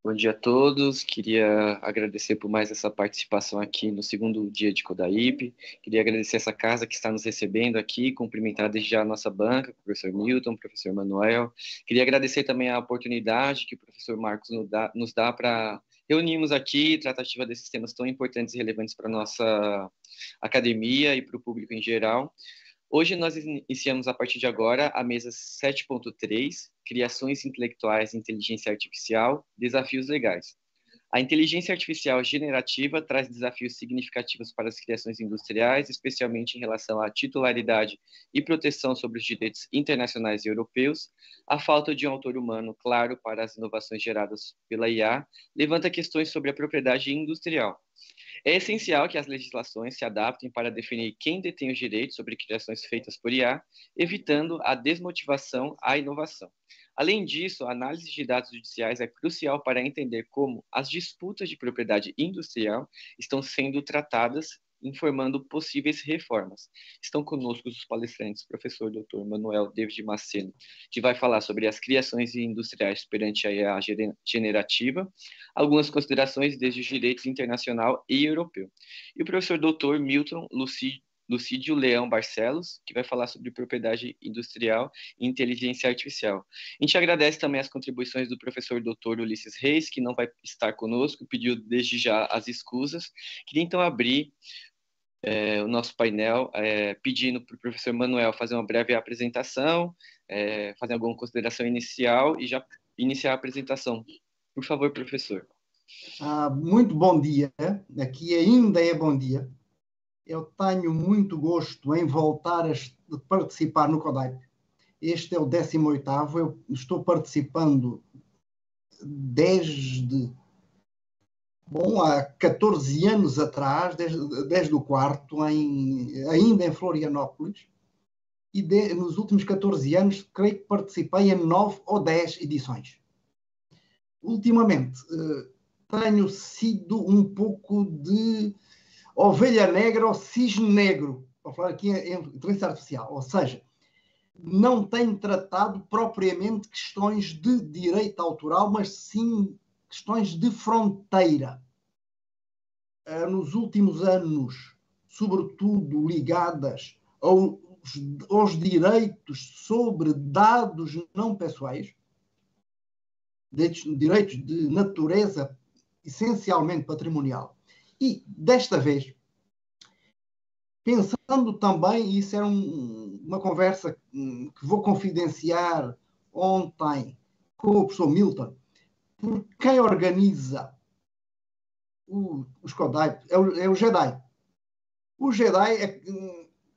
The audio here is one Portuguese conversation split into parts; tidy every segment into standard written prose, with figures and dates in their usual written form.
Bom dia a todos. Queria agradecer por mais essa participação aqui no segundo dia de Codaip. Queria agradecer essa casa que está nos recebendo aqui, cumprimentar desde já a nossa banca, o professor Milton, o professor Manuel. Queria agradecer também a oportunidade que o professor Marcos nos dá para reunirmos aqui, tratativa desses temas tão importantes e relevantes para a nossa academia e para o público em geral. Hoje nós iniciamos a partir de agora a mesa 7.3, Criações Intelectuais e Inteligência Artificial, Desafios Legais. A inteligência artificial generativa traz desafios significativos para as criações industriais, especialmente em relação à titularidade e proteção sobre os direitos internacionais e europeus. A falta de um autor humano claro para as inovações geradas pela IA levanta questões sobre a propriedade industrial. É essencial que as legislações se adaptem para definir quem detém os direitos sobre criações feitas por IA, evitando a desmotivação à inovação. Além disso, a análise de dados judiciais é crucial para entender como as disputas de propriedade industrial estão sendo tratadas, informando possíveis reformas. Estão conosco os palestrantes, professor Dr. Manuel David Macedo, que vai falar sobre as criações industriais perante a IA generativa, algumas considerações desde os direitos internacional e europeu. E o professor Dr. Milton Lucídio Leão Barcelos, que vai falar sobre propriedade industrial e inteligência artificial. A gente agradece também as contribuições do professor Dr. Ulisses Reis, que não vai estar conosco, pediu desde já as escusas. Queria então abrir o nosso painel, pedindo para o professor Manuel fazer uma breve apresentação, fazer alguma consideração inicial e já iniciar a apresentação. Por favor, professor. Muito bom dia. Aqui ainda é bom dia. Eu tenho muito gosto em voltar a participar no Codaip. Este é o 18º. Eu estou participando desde... há 14 anos atrás, desde o quarto, ainda em Florianópolis, e nos últimos 14 anos, creio que participei em 9 ou 10 edições. Ultimamente, tenho sido um pouco de ovelha negra ou cisne negro, para falar aqui em inteligência artificial, ou seja, não tenho tratado propriamente questões de direito autoral, mas sim questões de fronteira. Nos últimos anos, sobretudo ligadas aos direitos sobre dados não pessoais, direitos de natureza essencialmente patrimonial. E, desta vez, pensando também, e isso era uma conversa que vou confidenciar ontem com o professor Milton, por quem organiza os Codaip é o GEDAI. O GEDAI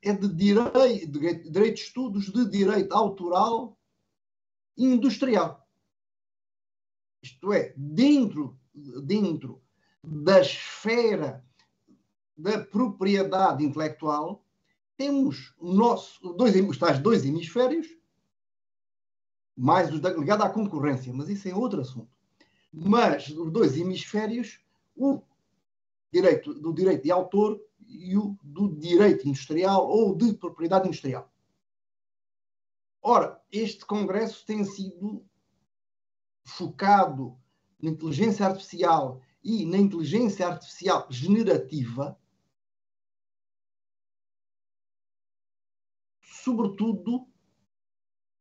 é de direito de estudos de direito autoral industrial. Isto é, dentro da esfera da propriedade intelectual, temos os tais dois hemisférios, mais os ligados à concorrência, mas isso é outro assunto. Mas os dois hemisférios, o do direito de autor e o do direito industrial ou de propriedade industrial. Ora, este congresso tem sido focado na inteligência artificial e na inteligência artificial generativa, sobretudo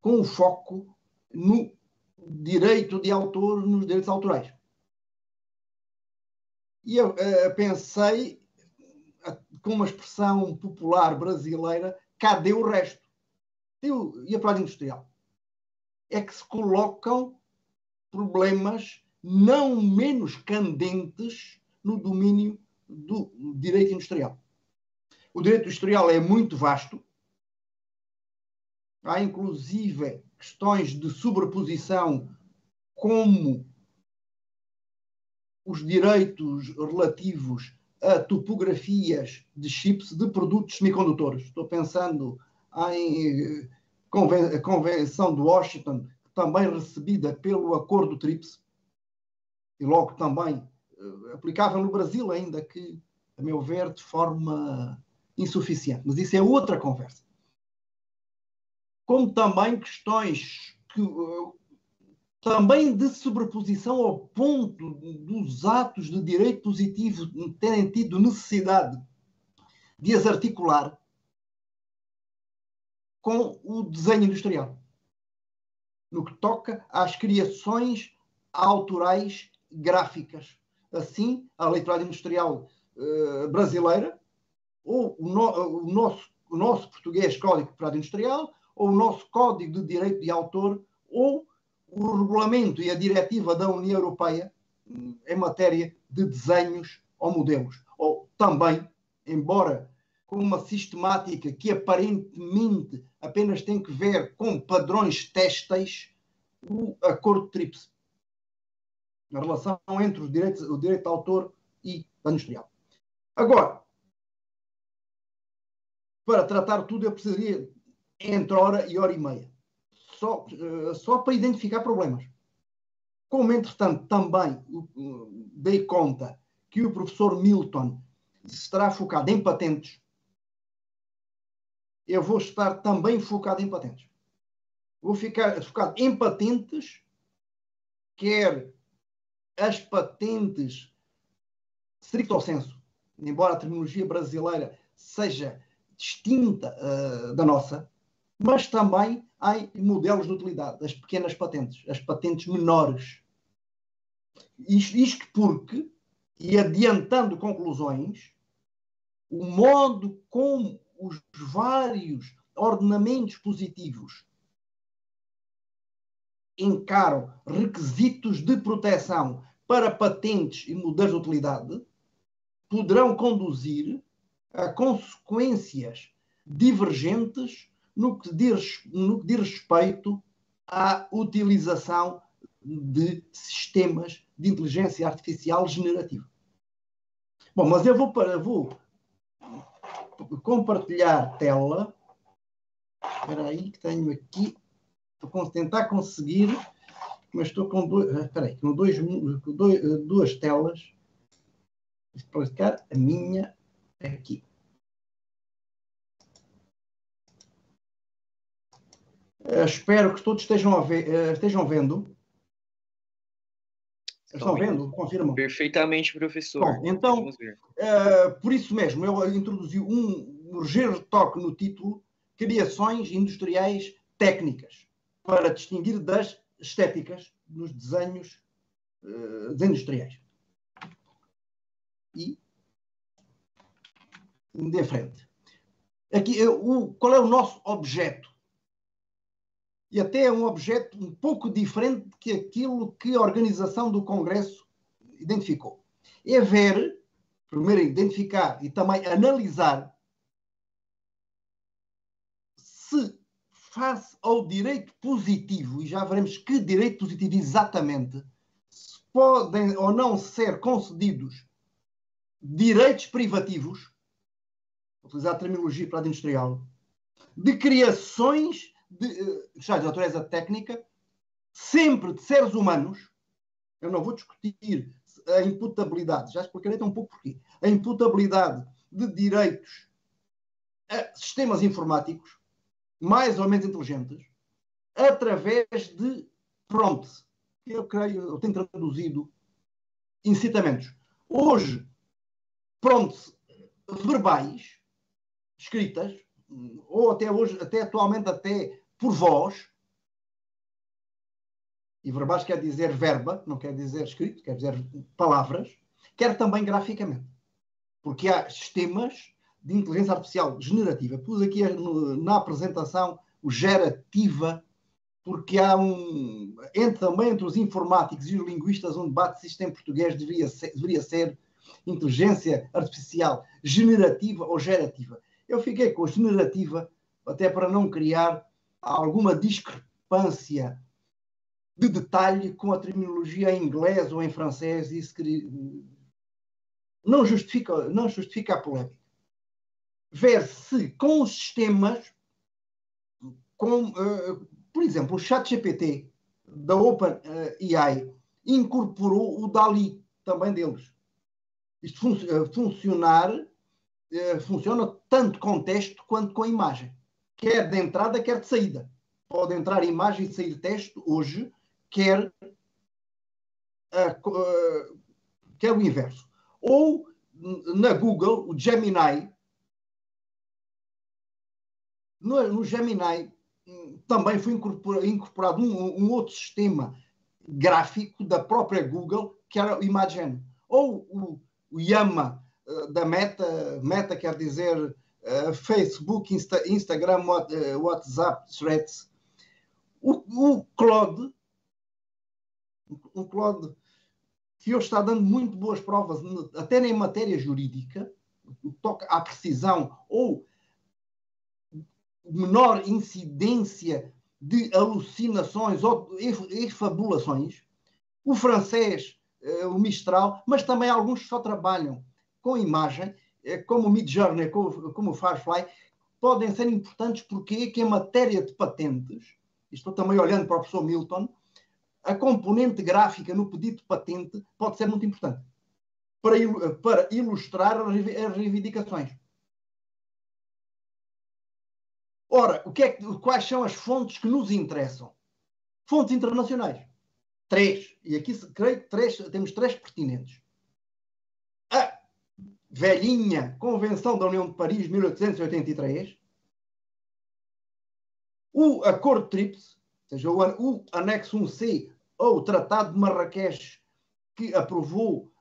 com o foco no direito de autor, nos direitos autorais. E eu pensei, com uma expressão popular brasileira, cadê o resto? E a propriedade industrial? É que se colocam problemas não menos candentes no domínio do direito industrial. O direito industrial é muito vasto. Há, inclusive, questões de sobreposição, como os direitos relativos a topografias de chips de produtos semicondutores. Estou pensando em a Convenção de Washington, também recebida pelo Acordo TRIPS, e logo também aplicável no Brasil, ainda que, a meu ver, de forma insuficiente. Mas isso é outra conversa. Como também questões também de sobreposição ao ponto dos atos de direito positivo terem tido necessidade de as articular com o desenho industrial, no que toca às criações autorais gráficas. Assim, a leituração industrial brasileira, ou o nosso português Código de Propriedade Industrial, ou o nosso Código de Direito de Autor, ou o regulamento e a diretiva da União Europeia em matéria de desenhos ou modelos. Ou também, embora com uma sistemática que aparentemente apenas tem que ver com padrões têxteis, o Acordo de TRIPS, na relação entre o direito de autor e o industrial. Agora, para tratar tudo, eu precisaria entre hora e hora e meia. Só para identificar problemas. Como, entretanto, também dei conta que o professor Milton estará focado em patentes, eu vou estar também focado em patentes. Vou ficar focado em patentes, quer as patentes stricto sensu, embora a terminologia brasileira seja distinta da nossa, mas também em modelos de utilidade, as pequenas patentes, as patentes menores. Isto porque, e adiantando conclusões, o modo como os vários ordenamentos positivos encaram requisitos de proteção para patentes e modelos de utilidade poderão conduzir a consequências divergentes no que diz respeito à utilização de sistemas de inteligência artificial generativa. Bom, mas eu vou compartilhar tela. Espera aí, que tenho aqui. Vou tentar conseguir, mas estou com duas telas. Vou explicar a minha aqui. Espero que todos estejam vendo. Estão vendo? Confirmam? Perfeitamente, professor. Bom, então, por isso mesmo, eu introduzi um ligeiro toque no título: Criações Industriais Técnicas, para distinguir das estéticas nos desenhos industriais. E de frente. Aqui, qual é o nosso objeto? E até é um objeto um pouco diferente que aquilo que a organização do Congresso identificou. É ver, primeiro identificar e também analisar se, face ao direito positivo, e já veremos que direito positivo exatamente, se podem ou não ser concedidos direitos privativos, vou utilizar a terminologia para a industrial, de criações de natureza técnica, sempre de seres humanos. Eu não vou discutir a imputabilidade, já explicarei um pouco porquê. A imputabilidade de direitos a sistemas informáticos, mais ou menos inteligentes, através de prompts, que eu tenho traduzido incitamentos. Hoje, prompts verbais, escritas, ou até atualmente por voz, e verbais quer dizer verba, não quer dizer escrito, quer dizer palavras, quer também graficamente. Porque há sistemas de inteligência artificial generativa. Pus aqui na apresentação o gerativa, porque há também entre os informáticos e os linguistas um debate se isto em português deveria ser inteligência artificial generativa ou gerativa. Eu fiquei com a generativa até para não criar alguma discrepância de detalhe com a terminologia em inglês ou em francês. Isso não justifica a polémica. Ver se com os sistemas, por exemplo, o ChatGPT da OpenAI incorporou o DALL-E também deles. Isto funciona tanto com texto quanto com imagem. Quer de entrada, quer de saída. Pode entrar imagem e sair texto hoje quer, quer o inverso. Ou na Google, o Gemini, no Gemini também foi incorporado um outro sistema gráfico da própria Google, que era o Imagen. Ou o Yama da Meta quer dizer Facebook, Instagram, WhatsApp, Threads. O Claude, que hoje está dando muito boas provas, até em matéria jurídica, o que toca à precisão ou menor incidência de alucinações ou efabulações. O francês, o Mistral, mas também alguns que só trabalham com imagem, como o Midjourney, como o Firefly, podem ser importantes porque em matéria de patentes, estou também olhando para o professor Milton, a componente gráfica no pedido de patente pode ser muito importante para ilustrar as reivindicações. Ora, quais são as fontes que nos interessam? Fontes internacionais. 3. E aqui creio que temos 3 pertinentes. A velhinha Convenção da União de Paris, 1883. O Acordo de TRIPS, ou seja, o Anexo 1C, ou o Tratado de Marrakech, que aprovou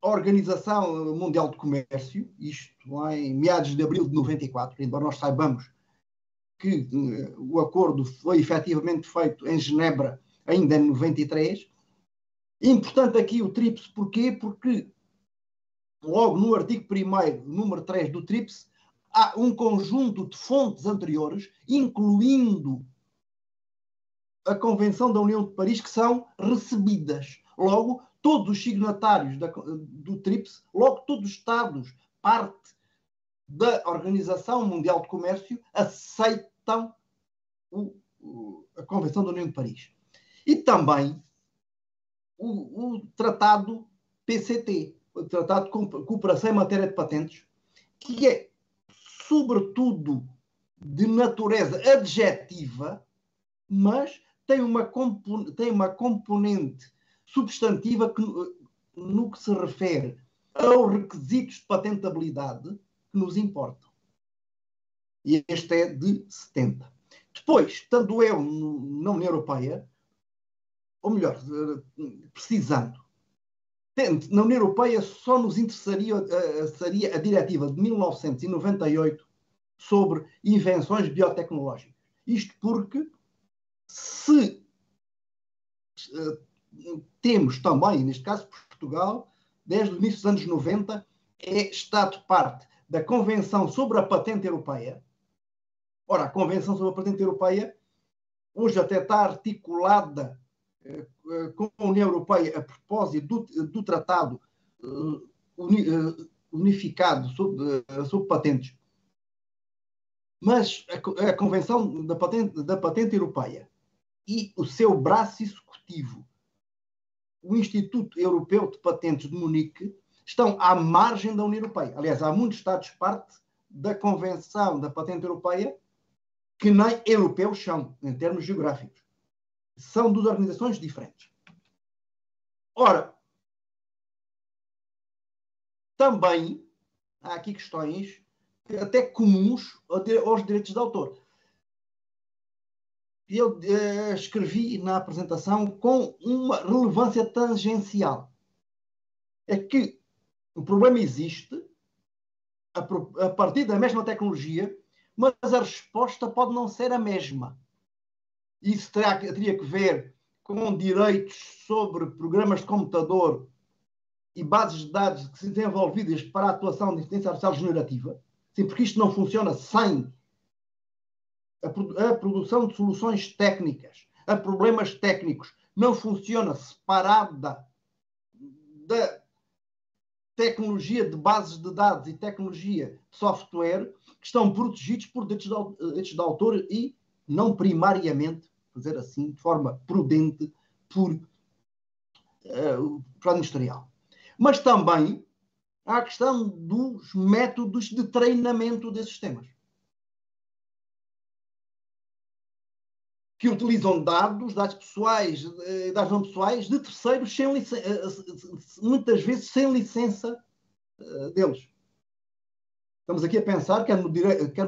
a Organização Mundial de Comércio, isto lá em meados de abril de 94, embora nós saibamos que o acordo foi efetivamente feito em Genebra ainda em 93. Importante aqui o TRIPS, porquê? Porque logo no artigo 1º, número 3 do TRIPS, há um conjunto de fontes anteriores, incluindo a Convenção da União de Paris, que são recebidas. Logo, todos os signatários do TRIPS, logo todos os Estados, parte da Organização Mundial de Comércio, aceitam a Convenção da União de Paris. E também o Tratado PCT, o Tratado de Cooperação em Matéria de Patentes, que é, sobretudo, de natureza adjetiva, mas tem uma componente substantiva que, no que se refere aos requisitos de patentabilidade, que nos importam. E este é de 70. Depois, estando eu na União Europeia, ou melhor, precisando, na União Europeia só nos interessaria a diretiva de 1998 sobre invenções biotecnológicas. Isto porque se temos também, neste caso Portugal, desde o início dos anos 90, é Estado parte da Convenção sobre a Patente Europeia. Ora, a Convenção sobre a Patente Europeia hoje até está articulada com a União Europeia a propósito do Tratado unificado sobre patentes. Mas a Convenção da Patente Europeia e o seu braço executivo, o Instituto Europeu de Patentes de Munique, estão à margem da União Europeia. Aliás, há muitos Estados parte da Convenção da Patente Europeia que nem europeus são, em termos geográficos. São duas organizações diferentes. Ora, também há aqui questões até comuns aos direitos de autor. Eu escrevi na apresentação com uma relevância tangencial. É que o problema existe a partir da mesma tecnologia, mas a resposta pode não ser a mesma. Isso teria que ver com direitos sobre programas de computador e bases de dados que se desenvolvidas para a atuação de inteligência artificial generativa. Sim, porque isto não funciona sem a produção de soluções técnicas a problemas técnicos. Não funciona separada da tecnologia de bases de dados e tecnologia de software que estão protegidos por direitos de autor e não primariamente, dizer assim, de forma prudente, por plano industrial. Mas também há a questão dos métodos de treinamento desses sistemas. que utilizam dados pessoais, dados não pessoais, de terceiros, muitas vezes sem licença deles. Estamos aqui a pensar quer no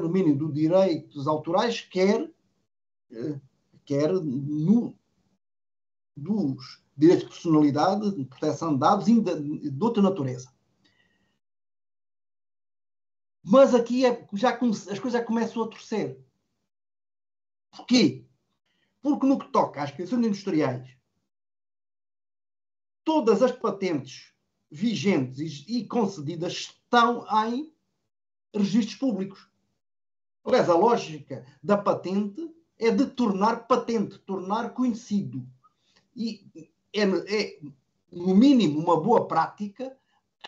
domínio dos direitos autorais, quer dos direitos de personalidade, de proteção de dados e de outra natureza. Mas aqui as coisas já começam a torcer. Porquê? Porque no que toca às criações industriais, todas as patentes vigentes e concedidas estão em registros públicos. Aliás, a lógica da patente é de tornar patente, tornar conhecido. E é, no mínimo, uma boa prática,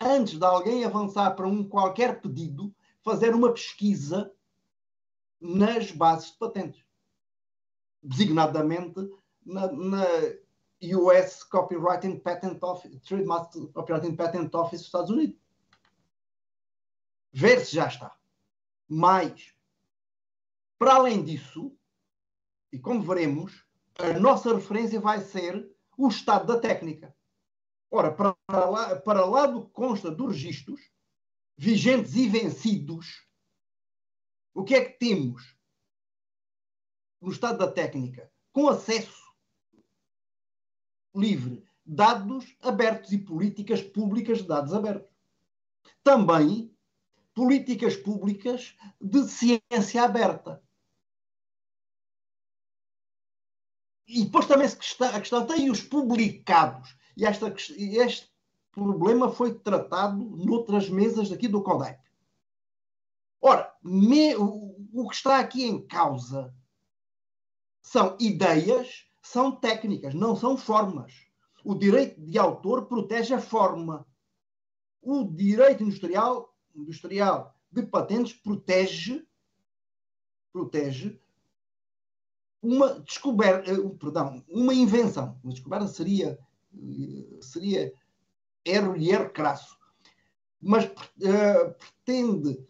antes de alguém avançar para qualquer pedido, fazer uma pesquisa nas bases de patentes. Designadamente na US Copyright and Patent Office, Trademark Copyright and Patent Office dos Estados Unidos. Ver se já está. Mas, para além disso, e como veremos, a nossa referência vai ser o estado da técnica. Ora, para lá do que consta dos registros, vigentes e vencidos, o que é que temos no estado da técnica? Com acesso livre, dados abertos e políticas públicas de dados abertos. Também políticas públicas de ciência aberta. E depois também a questão tem os publicados. E este problema foi tratado noutras mesas aqui do CODEP. Ora, o que está aqui em causa são ideias, são técnicas, não são formas. O direito de autor protege a forma. O direito industrial de patentes protege uma descoberta, uma invenção. Uma descoberta seria erro crasso. Mas pretende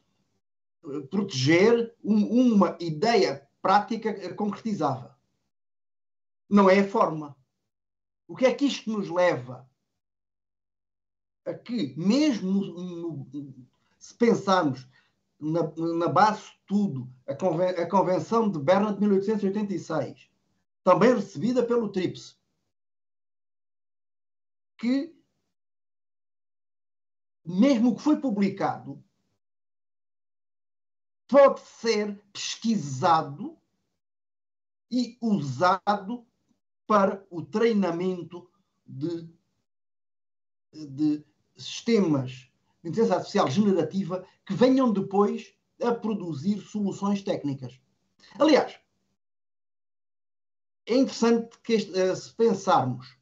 proteger uma ideia prática concretizável. Não é a forma. O que é que isto nos leva? A que, mesmo se pensarmos na base de tudo, a Convenção de Berna de 1886, também recebida pelo TRIPS, que mesmo o que foi publicado pode ser pesquisado e usado para o treinamento de sistemas de inteligência artificial generativa que venham depois a produzir soluções técnicas. Aliás, é interessante que se pensarmos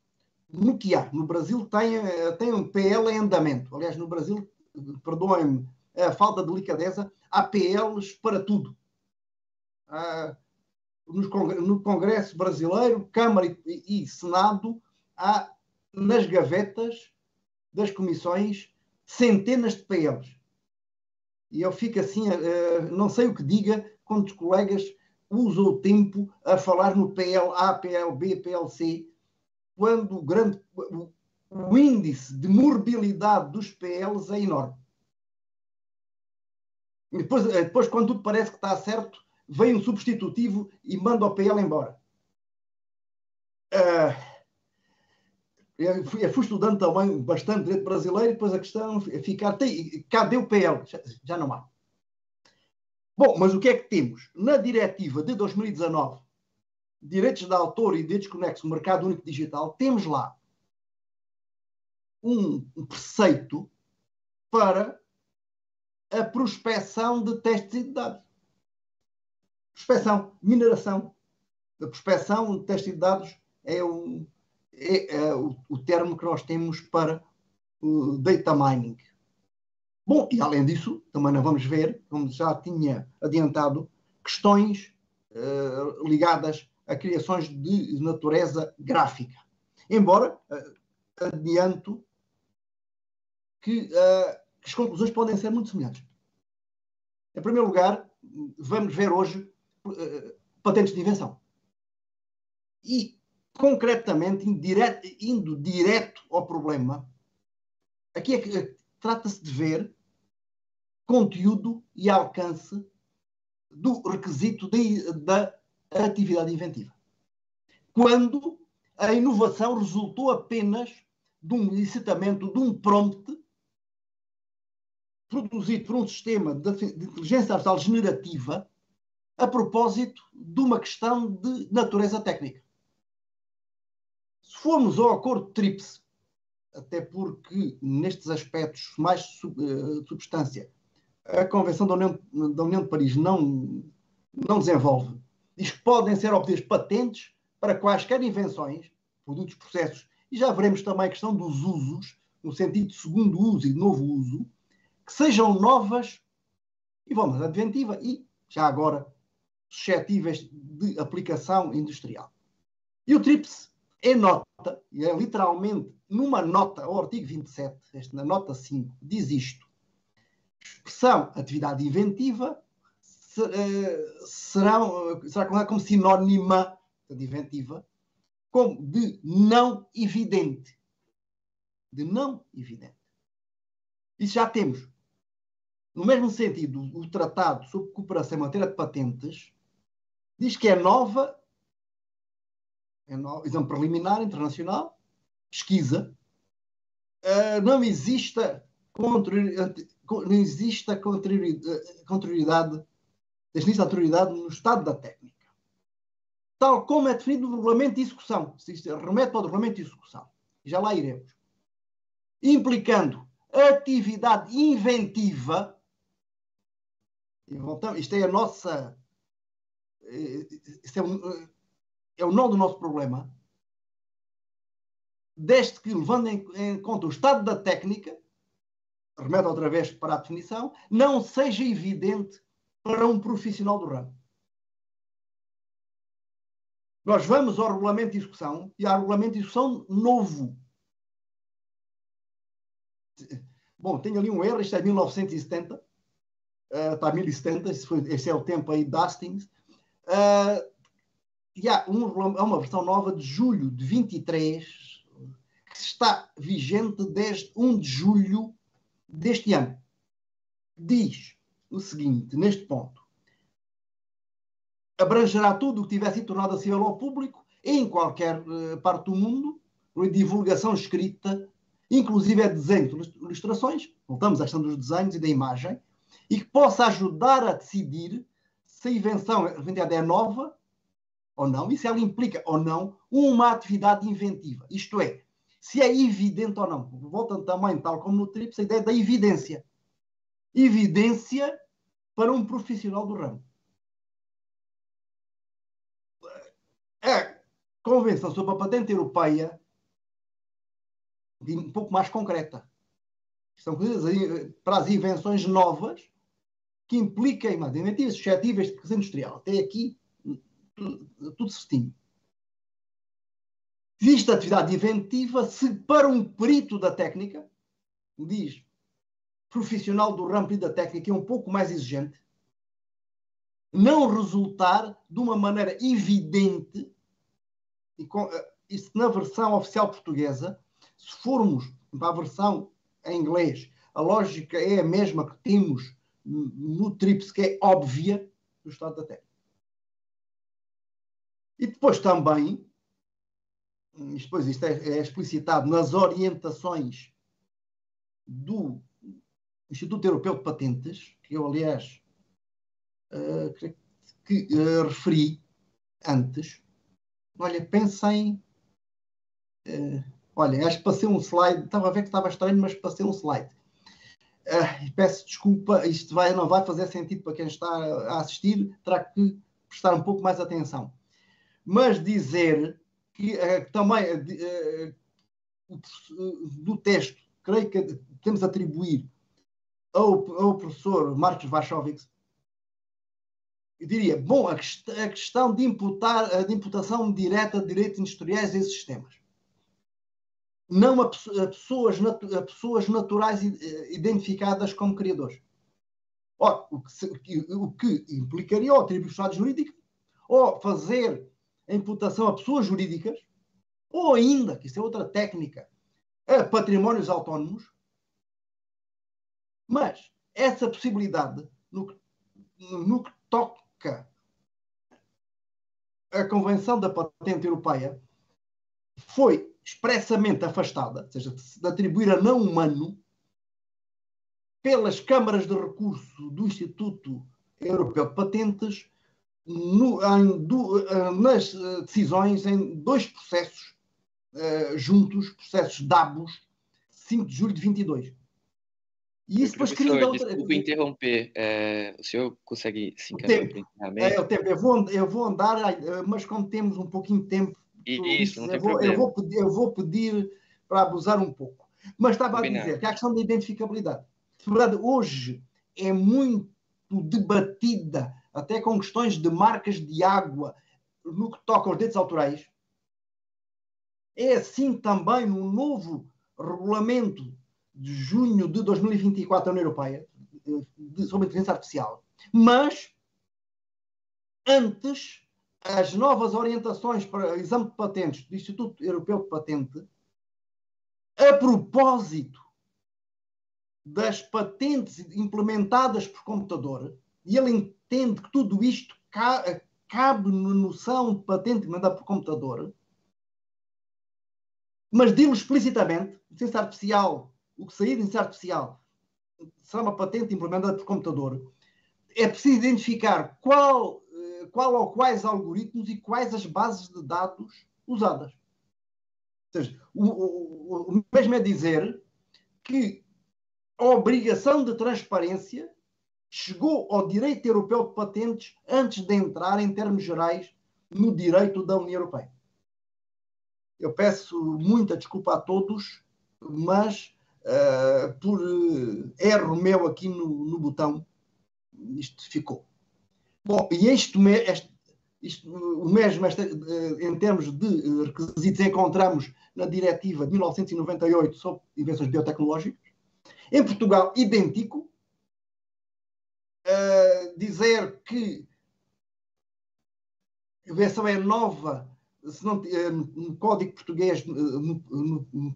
no que há. No Brasil tem um PL em andamento. Aliás, no Brasil, perdoem-me a falta de delicadeza, há PLs para tudo. No Congresso brasileiro, Câmara e Senado, há nas gavetas das comissões centenas de PLs. E eu fico assim, não sei o que diga quando os colegas usam o tempo a falar no PLA, PLB, PLC, quando o índice de morbilidade dos PLs é enorme. E depois, quando tudo parece que está certo, vem um substitutivo e manda o PL embora. Eu fui estudando também bastante direito brasileiro e depois a questão é ficar... Cadê o PL? Já não há. Bom, mas o que é que temos? Na diretiva de 2019, Direitos de Autor e Direitos Conexos, Mercado Único Digital, temos lá um preceito para a prospecção de testes de dados. Prospecção, mineração. A prospecção de testes de dados é o termo que nós temos para o data mining. Bom, e além disso, também não vamos ver, como já tinha adiantado, questões ligadas a criações de natureza gráfica. Embora adianto que as conclusões podem ser muito semelhantes. Em primeiro lugar, vamos ver hoje patentes de invenção. E, concretamente, indo direto ao problema, aqui trata-se de ver conteúdo e alcance do requisito da atividade inventiva. Quando a inovação resultou apenas de um elicitamento de um prompt produzido por um sistema de inteligência artificial generativa a propósito de uma questão de natureza técnica. Se formos ao acordo de TRIPS, até porque nestes aspectos mais de substância a Convenção da União de Paris não desenvolve, diz que podem ser obtidas patentes para quaisquer invenções, produtos, processos, e já veremos também a questão dos usos, no sentido de segundo uso e de novo uso, que sejam novas e vamos adventiva e, já agora, suscetíveis de aplicação industrial. E o TRIPS é nota, e é literalmente numa nota ao artigo 27, na nota 5, diz isto. Expressão atividade inventiva será colocada como sinónima de inventiva, como de não evidente. De não evidente. Isso já temos. No mesmo sentido, o Tratado sobre Cooperação em Matéria de Patentes diz que é nova, exame preliminar internacional, pesquisa, não exista contrariedade no estado da técnica. Tal como é definido no regulamento de execução. Se isto remete ao regulamento de execução. Já lá iremos. Implicando atividade inventiva. Isto é a nossa... Isto é o nó do nosso problema. Desde que, levando em conta o estado da técnica, remete outra vez para a definição, não seja evidente para um profissional do ramo. Nós vamos ao regulamento de execução e há regulamento de execução novo. Bom, tenho ali um erro, isto é 1970, está 1070, este é o tempo aí de Hastings. E há uma versão nova de julho de 23, que está vigente desde 1 de julho deste ano. Diz o seguinte, neste ponto: abrangerá tudo o que tivesse sido tornado acessível ao público em qualquer parte do mundo, divulgação escrita, inclusive desenhos, ilustrações, voltamos à questão dos desenhos e da imagem, e que possa ajudar a decidir se a invenção é nova ou não, e se ela implica ou não uma atividade inventiva. Isto é, se é evidente ou não. Voltando também, tal como no TRIPS, a ideia da evidência. Evidência para um profissional do ramo. A Convenção sobre a Patente Europeia um pouco mais concreta. São coisas para as invenções novas que impliquem inventivas suscetíveis de pesquisa industrial. Até aqui, tudo certinho. Existe atividade inventiva se para um perito da técnica, diz profissional do ramo da técnica, é um pouco mais exigente, não resultar de uma maneira evidente, e isso na versão oficial portuguesa, se formos para a versão em inglês, a lógica é a mesma que temos no TRIPS, que é óbvia do estado da técnica. E depois também, isto é explicitado nas orientações do Instituto Europeu de Patentes, que eu, aliás, referi antes. Olha, pensem... olha, acho que passei um slide, estava a ver que estava estranho, mas passei um slide. Peço desculpa, isto não vai fazer sentido para quem está a assistir, terá que prestar um pouco mais atenção. Mas dizer que também do texto, creio que temos a atribuir ao professor Marcos Vachowicz, eu diria, bom, a questão de imputação direta de direitos industriais a esses sistemas. Não a pessoas naturais identificadas como criadores. O que implicaria ou atribuição jurídica, ou fazer a imputação a pessoas jurídicas, ou ainda, que isso é outra técnica, a patrimónios autónomos, mas essa possibilidade, no que toca a Convenção da Patente Europeia, foi expressamente afastada, ou seja, de atribuir a não humano, pelas câmaras de recurso do Instituto Europeu de Patentes, nas decisões em 2 processos juntos, processos DABUS, 5 de julho de 22. E isso depois cria... Desculpe interromper. O senhor consegue se encaminhar para o encerramento? O tempo. Eu vou andar, mas como temos um pouquinho de tempo, isso, não tem problema. Eu vou pedir para abusar um pouco. Mas estava a dizer que a questão da identificabilidade, de verdade, hoje é muito debatida, até com questões de marcas de água, no que toca aos direitos autorais. É assim também no novo regulamento de junho de 2024 da União Europeia sobre a inteligência artificial. Mas, antes, as novas orientações para o exame de patentes do Instituto Europeu de Patente, a propósito das patentes implementadas por computador, e ele entende que tudo isto cabe na noção de patente implementada por computador, mas diz explicitamente, inteligência artificial, o que sair de inteligência artificial será uma patente implementada por computador. É preciso identificar qual ou quais algoritmos e quais as bases de dados usadas. Ou seja, o mesmo é dizer que a obrigação de transparência chegou ao direito europeu de patentes antes de entrar, em termos gerais, no direito da União Europeia. Eu peço muita desculpa a todos, mas por erro meu aqui no botão, isto ficou. Bom, e o mesmo em termos de requisitos encontramos na diretiva de 1998 sobre invenções biotecnológicas. Em Portugal, idêntico. Dizer que a versão é nova, se não, no Código Português, no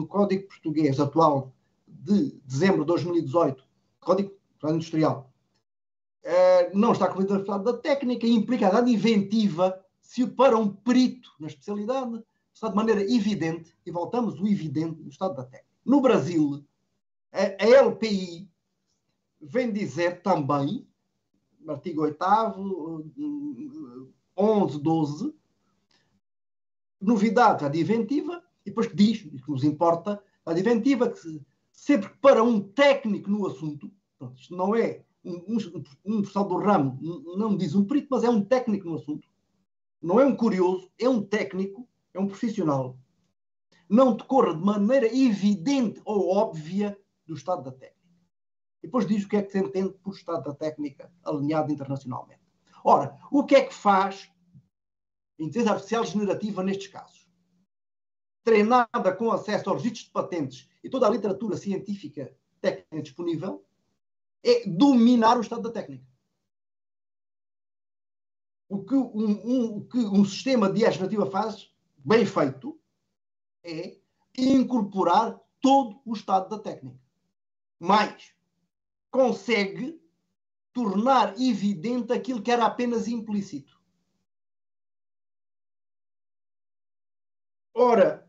Código Português atual de dezembro de 2018, Código Industrial, não está incluída da técnica e implica a dada inventiva se para um perito na especialidade está de maneira evidente, e voltamos o evidente no estado da técnica. No Brasil, a LPI vem dizer também, no artigo 8º, 11, 12, novidade adventiva, e depois que diz, e que nos importa, a adventiva, que sempre que para um técnico no assunto, pronto, isto não é um pessoal do ramo, não diz um perito, mas é um técnico no assunto, não é um curioso, é um técnico, é um profissional, não decorre de maneira evidente ou óbvia do estado da técnica. E depois diz o que é que se entende por estado da técnica alinhado internacionalmente. Ora, o que é que faz a inteligência artificial generativa nestes casos? Treinada com acesso aos registros de patentes e toda a literatura científica técnica disponível, é dominar o estado da técnica. O que um sistema de IA generativa faz, bem feito, é incorporar todo o estado da técnica. Mais, consegue tornar evidente aquilo que era apenas implícito. Ora,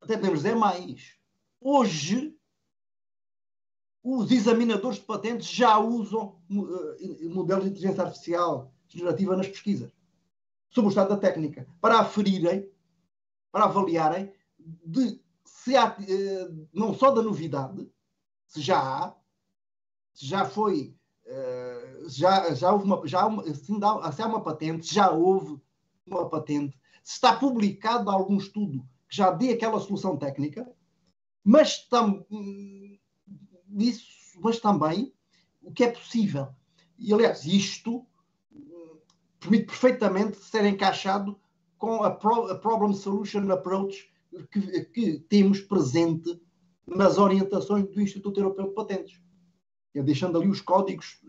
até podemos dizer mais. Hoje, os examinadores de patentes já usam modelos de inteligência artificial generativa nas pesquisas sobre o estado da técnica para aferirem, para avaliarem se há, não só da novidade, se já há, se já foi, já houve se há uma patente, já houve uma patente, se está publicado algum estudo que já dê aquela solução técnica, mas também o que é possível. E, aliás, isto permite perfeitamente ser encaixado com a Problem Solution Approach que temos presente nas orientações do Instituto Europeu de Patentes. Deixando ali os códigos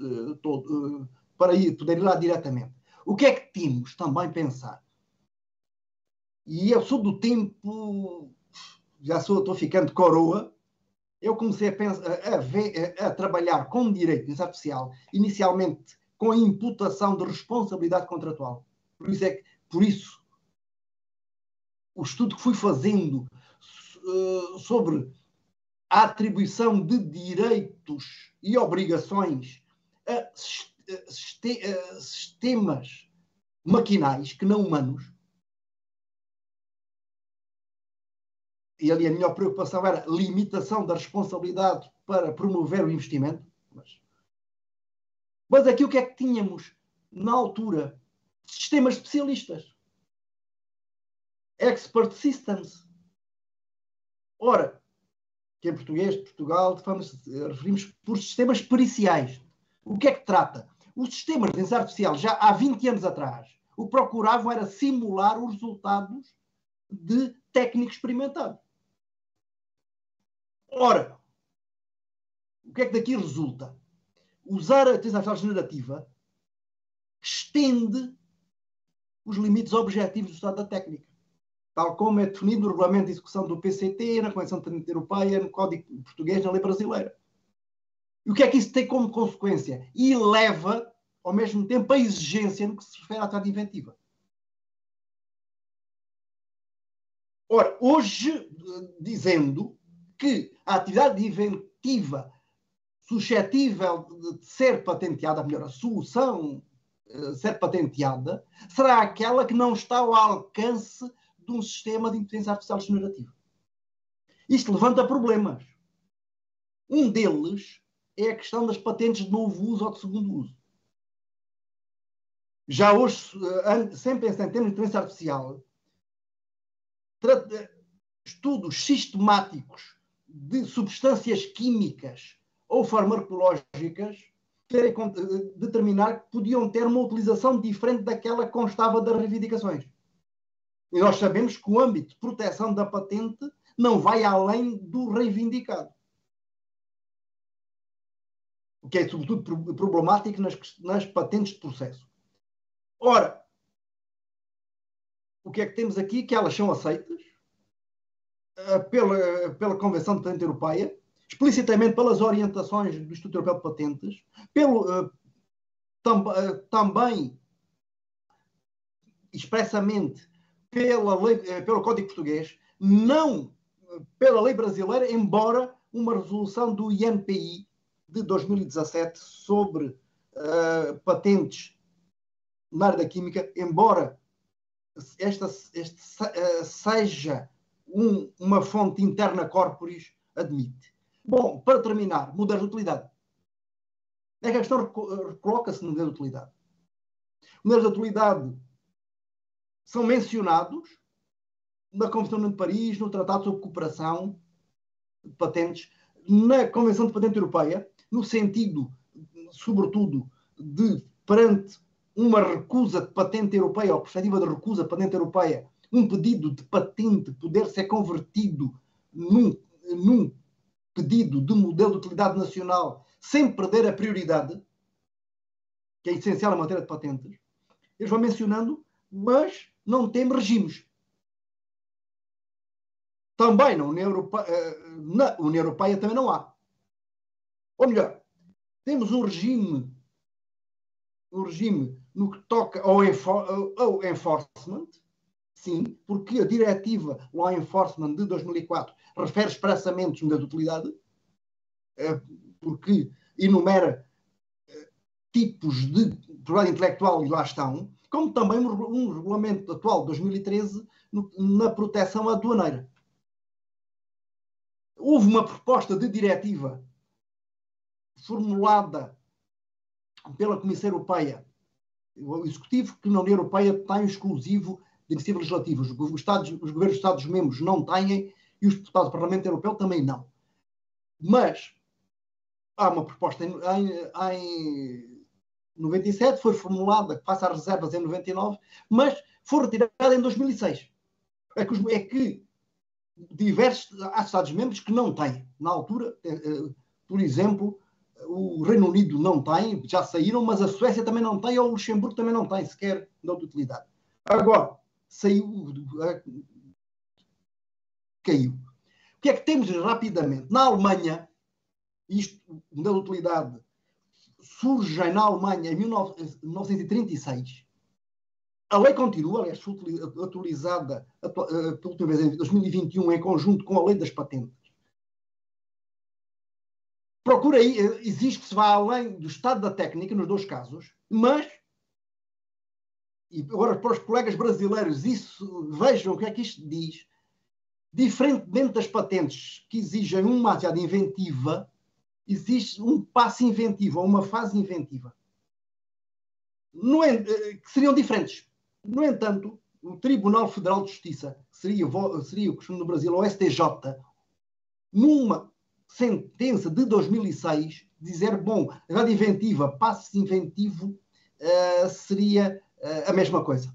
para poder ir lá diretamente. O que é que temos também pensar? E eu sou do tempo, estou ficando coroa, eu comecei a trabalhar com direito de inteligência artificial, inicialmente com a imputação de responsabilidade contratual. Por isso o estudo que fui fazendo sobre a atribuição de direitos e obrigações a sistemas maquinais que não humanos. E ali a minha preocupação era limitação da responsabilidade para promover o investimento. Mas aqui o que é que tínhamos na altura? Sistemas especialistas. Expert Systems. Ora, que em português de Portugal referimos por sistemas periciais. O que é que trata? Os sistemas de inteligência artificial, já há 20 anos atrás, o que procuravam era simular os resultados de técnico experimentado. Ora, o que é que daqui resulta? Usar a inteligência artificial generativa estende os limites objetivos do estado da técnica, tal como é definido no Regulamento de Execução do PCT, na Convenção Patente Europeia, no Código Português, na Lei Brasileira. E o que é que isso tem como consequência? E eleva, ao mesmo tempo, a exigência no que se refere à atividade inventiva. Ora, hoje, dizendo que a atividade inventiva suscetível de ser patenteada, melhor, a solução ser patenteada, será aquela que não está ao alcance de um sistema de inteligência artificial generativa. Isto levanta problemas. Um deles é a questão das patentes de novo uso ou de segundo uso. Já hoje, sem pensar em termos de inteligência artificial, estudos sistemáticos de substâncias químicas ou farmacológicas querem determinar que podiam ter uma utilização diferente daquela que constava das reivindicações. E nós sabemos que o âmbito de proteção da patente não vai além do reivindicado. O que é, sobretudo, problemático nas patentes de processo. Ora, o que é que temos aqui? Que elas são aceitas pela Convenção de Patente Europeia, explicitamente pelas orientações do Instituto Europeu de Patentes, também expressamente pelo Código Português, não pela lei brasileira, embora uma resolução do INPI de 2017 sobre patentes na área da química, embora esta seja uma fonte interna corporis, admite. Bom, para terminar, modelos de utilidade. A questão coloca-se no modelo de utilidade. Modelos de utilidade são mencionados na Convenção de Paris, no Tratado sobre Cooperação de Patentes, na Convenção de Patente Europeia, no sentido, sobretudo, de, perante uma recusa de patente europeia, ou perspectiva de recusa de patente europeia, um pedido de patente poder ser convertido num pedido de modelo de utilidade nacional sem perder a prioridade, que é essencial na matéria de patentes. Eles vão mencionando, mas não tem regimes. Também na União Europeia também não há. Ou melhor, temos um regime no que toca ao enforcement, sim, porque a diretiva Law Enforcement de 2004 refere expressamente os modelos de utilidade, porque enumera tipos de propriedade intelectual e lá estão, como também um regulamento atual de 2013 na proteção aduaneira. Houve uma proposta de diretiva formulada pela Comissão Europeia, o Executivo, que na União Europeia tem exclusivo de iniciativa legislativa. Os governos de Estados-membros não têm e os deputados do Parlamento Europeu também não. Mas há uma proposta em 97, foi formulada, face às reservas em 99, mas foi retirada em 2006. É que diversos há Estados-membros que não têm. Na altura, por exemplo, o Reino Unido não tem, já saíram, mas a Suécia também não tem, ou o Luxemburgo também não tem sequer de utilidade. Agora, caiu. O que é que temos rapidamente? Na Alemanha, o modelo de utilidade surge na Alemanha em 1936. A lei continua, aliás, foi atualizada pela última vez em 2021 em conjunto com a lei das patentes. Procura aí, existe que se vá além do estado da técnica nos dois casos, mas, e agora para os colegas brasileiros, vejam o que é que isto diz. Diferentemente das patentes que exigem uma atividade inventiva, existe um passo inventivo, ou uma fase inventiva, que seriam diferentes. No entanto, o Tribunal Federal de Justiça, que seria o costume no Brasil, o STJ, numa sentença de 2006, dizer, bom, a atividade inventiva, passo inventivo, seria a mesma coisa.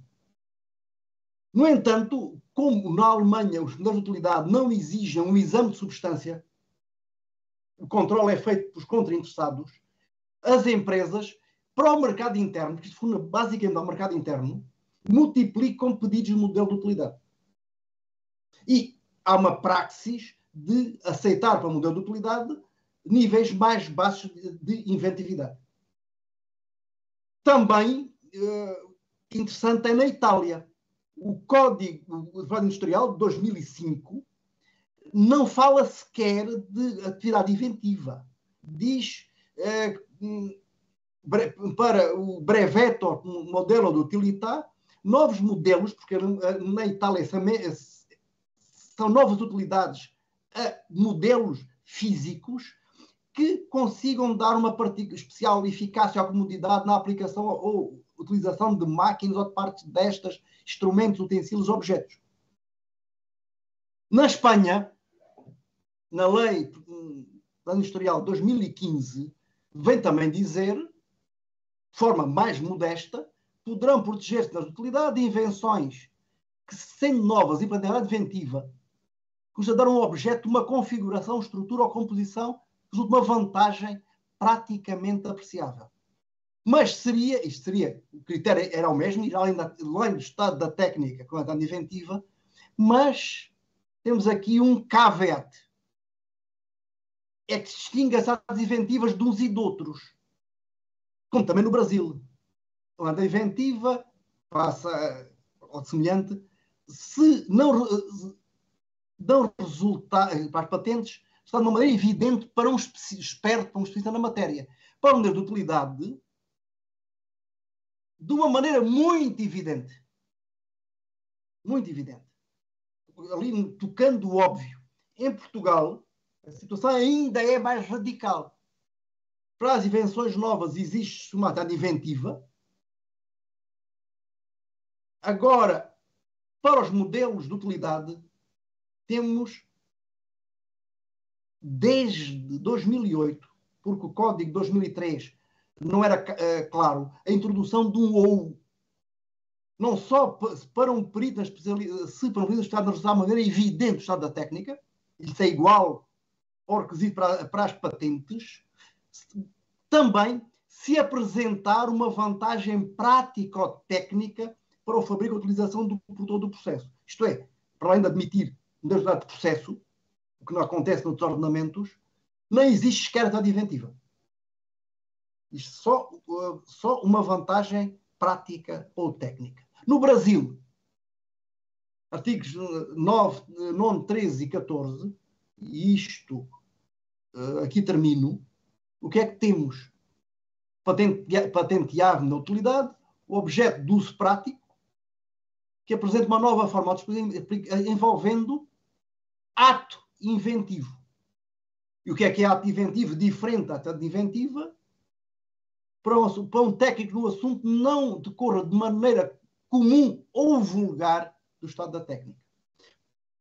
No entanto, como na Alemanha os modelos de utilidade não exigem um exame de substância, o controle é feito pelos contrainteressados, as empresas, para o mercado interno, que se funda basicamente ao mercado interno, multiplicam pedidos de modelo de utilidade. E há uma praxis de aceitar para o modelo de utilidade níveis mais baixos de inventividade. Também interessante é na Itália. O Código Industrial de 2005 não fala sequer de atividade inventiva. Diz para o brevetto modelo de utilità, novos modelos, porque na Itália são novas utilidades a modelos físicos que consigam dar uma especial eficácia ou comodidade na aplicação ou utilização de máquinas ou de partes destas, instrumentos, utensílios, objetos. Na Espanha, na lei industrial de 2015, vem também dizer, de forma mais modesta, poderão proteger-se nas utilidades de invenções que, sendo novas e planejada inventiva, custa dar um objeto uma configuração, estrutura ou composição que resulta uma vantagem praticamente apreciável. Mas o critério era o mesmo, ir além do estado da técnica com a atividade inventiva, mas temos aqui um caveat. É que se distingue as atividades inventivas de uns e de outros. Como também no Brasil. A atividade inventiva, passa ao semelhante, se não resultar para as patentes, está de uma maneira evidente para um esperto, para um especialista na matéria. Para um modelo de utilidade, de uma maneira muito evidente. Muito evidente. Ali, tocando o óbvio. Em Portugal, a situação ainda é mais radical. Para as invenções novas existe uma atividade inventiva. Agora, para os modelos de utilidade, temos, desde 2008, porque o Código de 2003 não era claro, a introdução de um ou. Não só para um perito na especialidade, se para um perito está de maneira evidente o estado da técnica, isso é igual ao requisito para as patentes, também se apresentar uma vantagem prática ou técnica para o fabrico e a utilização por todo o processo. Isto é, para além de admitir um dado de processo, o que não acontece noutros ordenamentos, não existe sequer atividade inventiva. Isto só uma vantagem prática ou técnica. No Brasil, artigos 9, 13 e 14, e isto aqui termino, o que é que temos? Patentear na utilidade, o objeto de uso prático, que apresenta uma nova forma envolvendo ato inventivo. E o que é ato inventivo? Diferente da atividade inventiva, para um técnico no assunto não decorra de maneira comum ou vulgar do estado da técnica.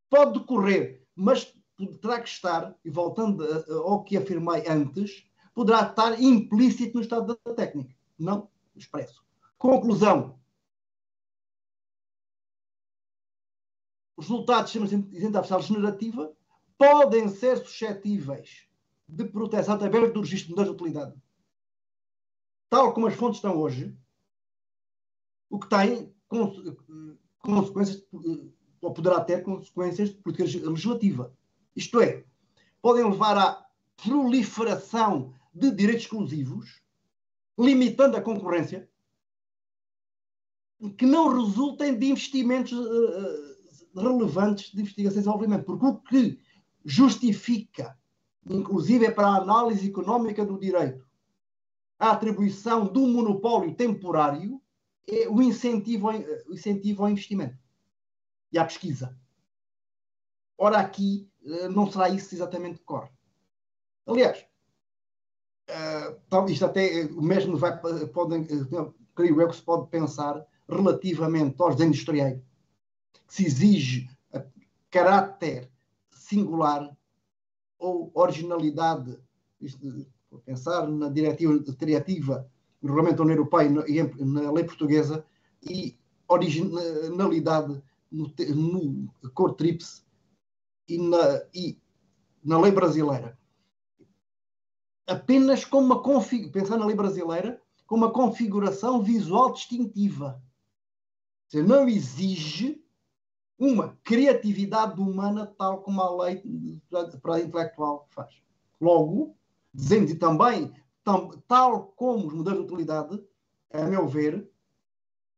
Pode decorrer, mas terá que estar, e voltando ao que afirmei antes, poderá estar implícito no estado da técnica, não expresso. Conclusão. Os resultados de identidade artificial generativa podem ser suscetíveis de proteção através do registro de modelos de utilidade. Tal como as fontes estão hoje, o que tem consequências, ou poderá ter consequências de política legislativa. Isto é, podem levar à proliferação de direitos exclusivos, limitando a concorrência, que não resultem de investimentos relevantes de investigação e desenvolvimento. Porque o que justifica, inclusive é para a análise económica do direito, a atribuição do monopólio temporário é o incentivo ao investimento e à pesquisa. Ora, aqui não será isso exatamente que ocorre. Aliás, isto até o mesmo creio eu que se pode pensar relativamente aos desenhos industriais, que se exige caráter singular ou originalidade, pensar na diretiva no Regulamento da União Europeia e na lei portuguesa, e originalidade no Código TRIPS e na lei brasileira. Apenas com uma pensar na lei brasileira com uma configuração visual distintiva. Ou seja, não exige uma criatividade humana tal como a lei para a intelectual faz. Logo, dizendo também, tal como os modelos de utilidade, a meu ver,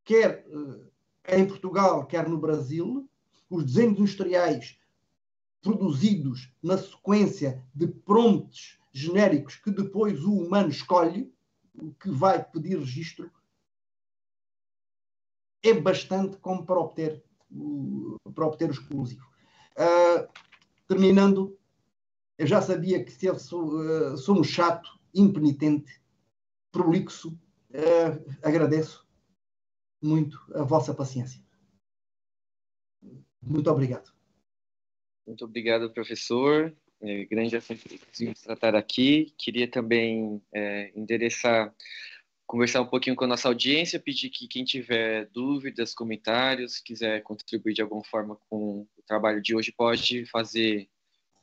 quer em Portugal, quer no Brasil, os desenhos industriais produzidos na sequência de prompts genéricos que depois o humano escolhe, que vai pedir registro, é bastante como para obter o exclusivo. Terminando, eu já sabia que se eu sou um chato, impenitente, prolixo, agradeço muito a vossa paciência. Muito obrigado. Muito obrigado, professor. Grande assunto que conseguimos tratar aqui. Queria também conversar um pouquinho com a nossa audiência, pedir que quem tiver dúvidas, comentários, quiser contribuir de alguma forma com o trabalho de hoje, pode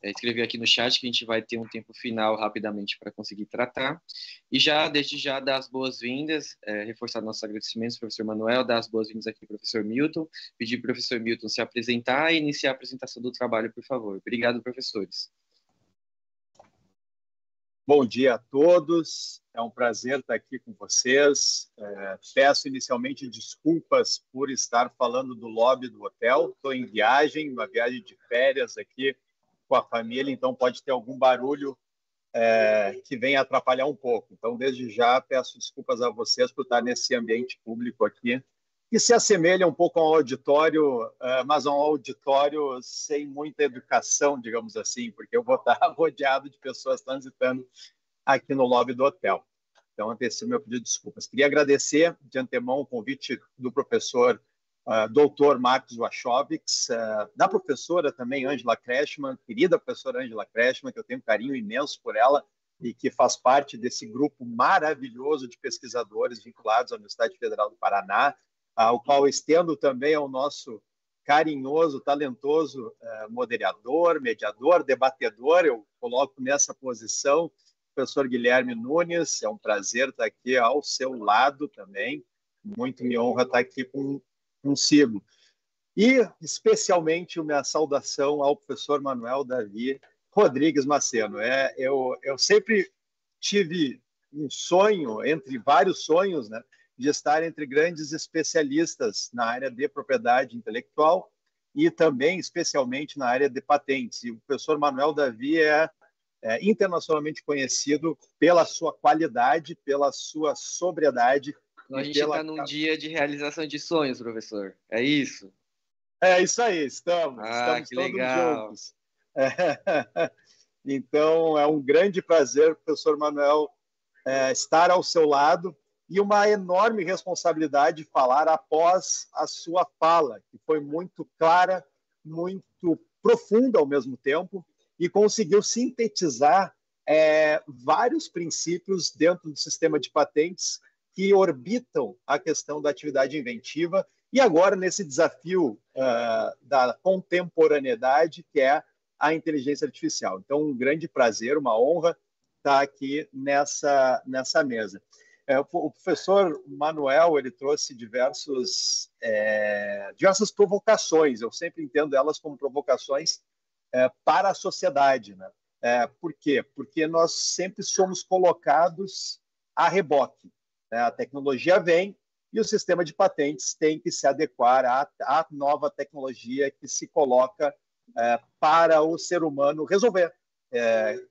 escrever aqui no chat, que a gente vai ter um tempo final rapidamente para conseguir tratar. E desde já, dar as boas-vindas, reforçar nossos agradecimentos ao professor Manuel, dar as boas-vindas aqui ao professor Milton, pedir para o professor Milton se apresentar e iniciar a apresentação do trabalho, por favor. Obrigado, professores. Bom dia a todos, é um prazer estar aqui com vocês. Peço inicialmente desculpas por estar falando do lobby do hotel. Estou em viagem, uma viagem de férias aqui com a família, então pode ter algum barulho que venha atrapalhar um pouco. Então, desde já, peço desculpas a vocês por estar nesse ambiente público aqui, que se assemelha um pouco a um auditório, mas a um auditório sem muita educação, digamos assim, porque eu vou estar rodeado de pessoas transitando aqui no lobby do hotel. Então, antecipo meu pedido de desculpas. Queria agradecer de antemão o convite do professor Dr. Marcos Wachovics, da professora também Ângela Kreschmann, querida professora Ângela Kreschmann, que eu tenho um carinho imenso por ela e que faz parte desse grupo maravilhoso de pesquisadores vinculados à Universidade Federal do Paraná, ao qual estendo também ao nosso carinhoso, talentoso moderador, mediador, debatedor, eu coloco nessa posição, professor Guilherme Nunes, é um prazer estar aqui ao seu lado também, muito me honra estar aqui consigo. E, especialmente, minha saudação ao professor Manuel Davi Rodrigues Maceno. Eu sempre tive um sonho, entre vários sonhos, né, de estar entre grandes especialistas na área de propriedade intelectual e também, especialmente, na área de patentes. E o professor Manuel Davi é internacionalmente conhecido pela sua qualidade, pela sua sobriedade. Então, a gente está num dia de realização de sonhos, professor. É isso? É isso aí, estamos que todos legal. juntos. Então, é um grande prazer, professor Manuel, estar ao seu lado e uma enorme responsabilidade falar após a sua fala, que foi muito clara, muito profunda ao mesmo tempo, e conseguiu sintetizar vários princípios dentro do sistema de patentes que orbitam a questão da atividade inventiva e agora nesse desafio da contemporaneidade, que é a inteligência artificial. Então, um grande prazer, uma honra estar aqui nessa mesa. O professor Manuel, ele trouxe diversas provocações. Eu sempre entendo elas como provocações para a sociedade, né? Por quê? Porque nós sempre somos colocados a reboque, né? A tecnologia vem e o sistema de patentes tem que se adequar à nova tecnologia que se coloca para o ser humano resolver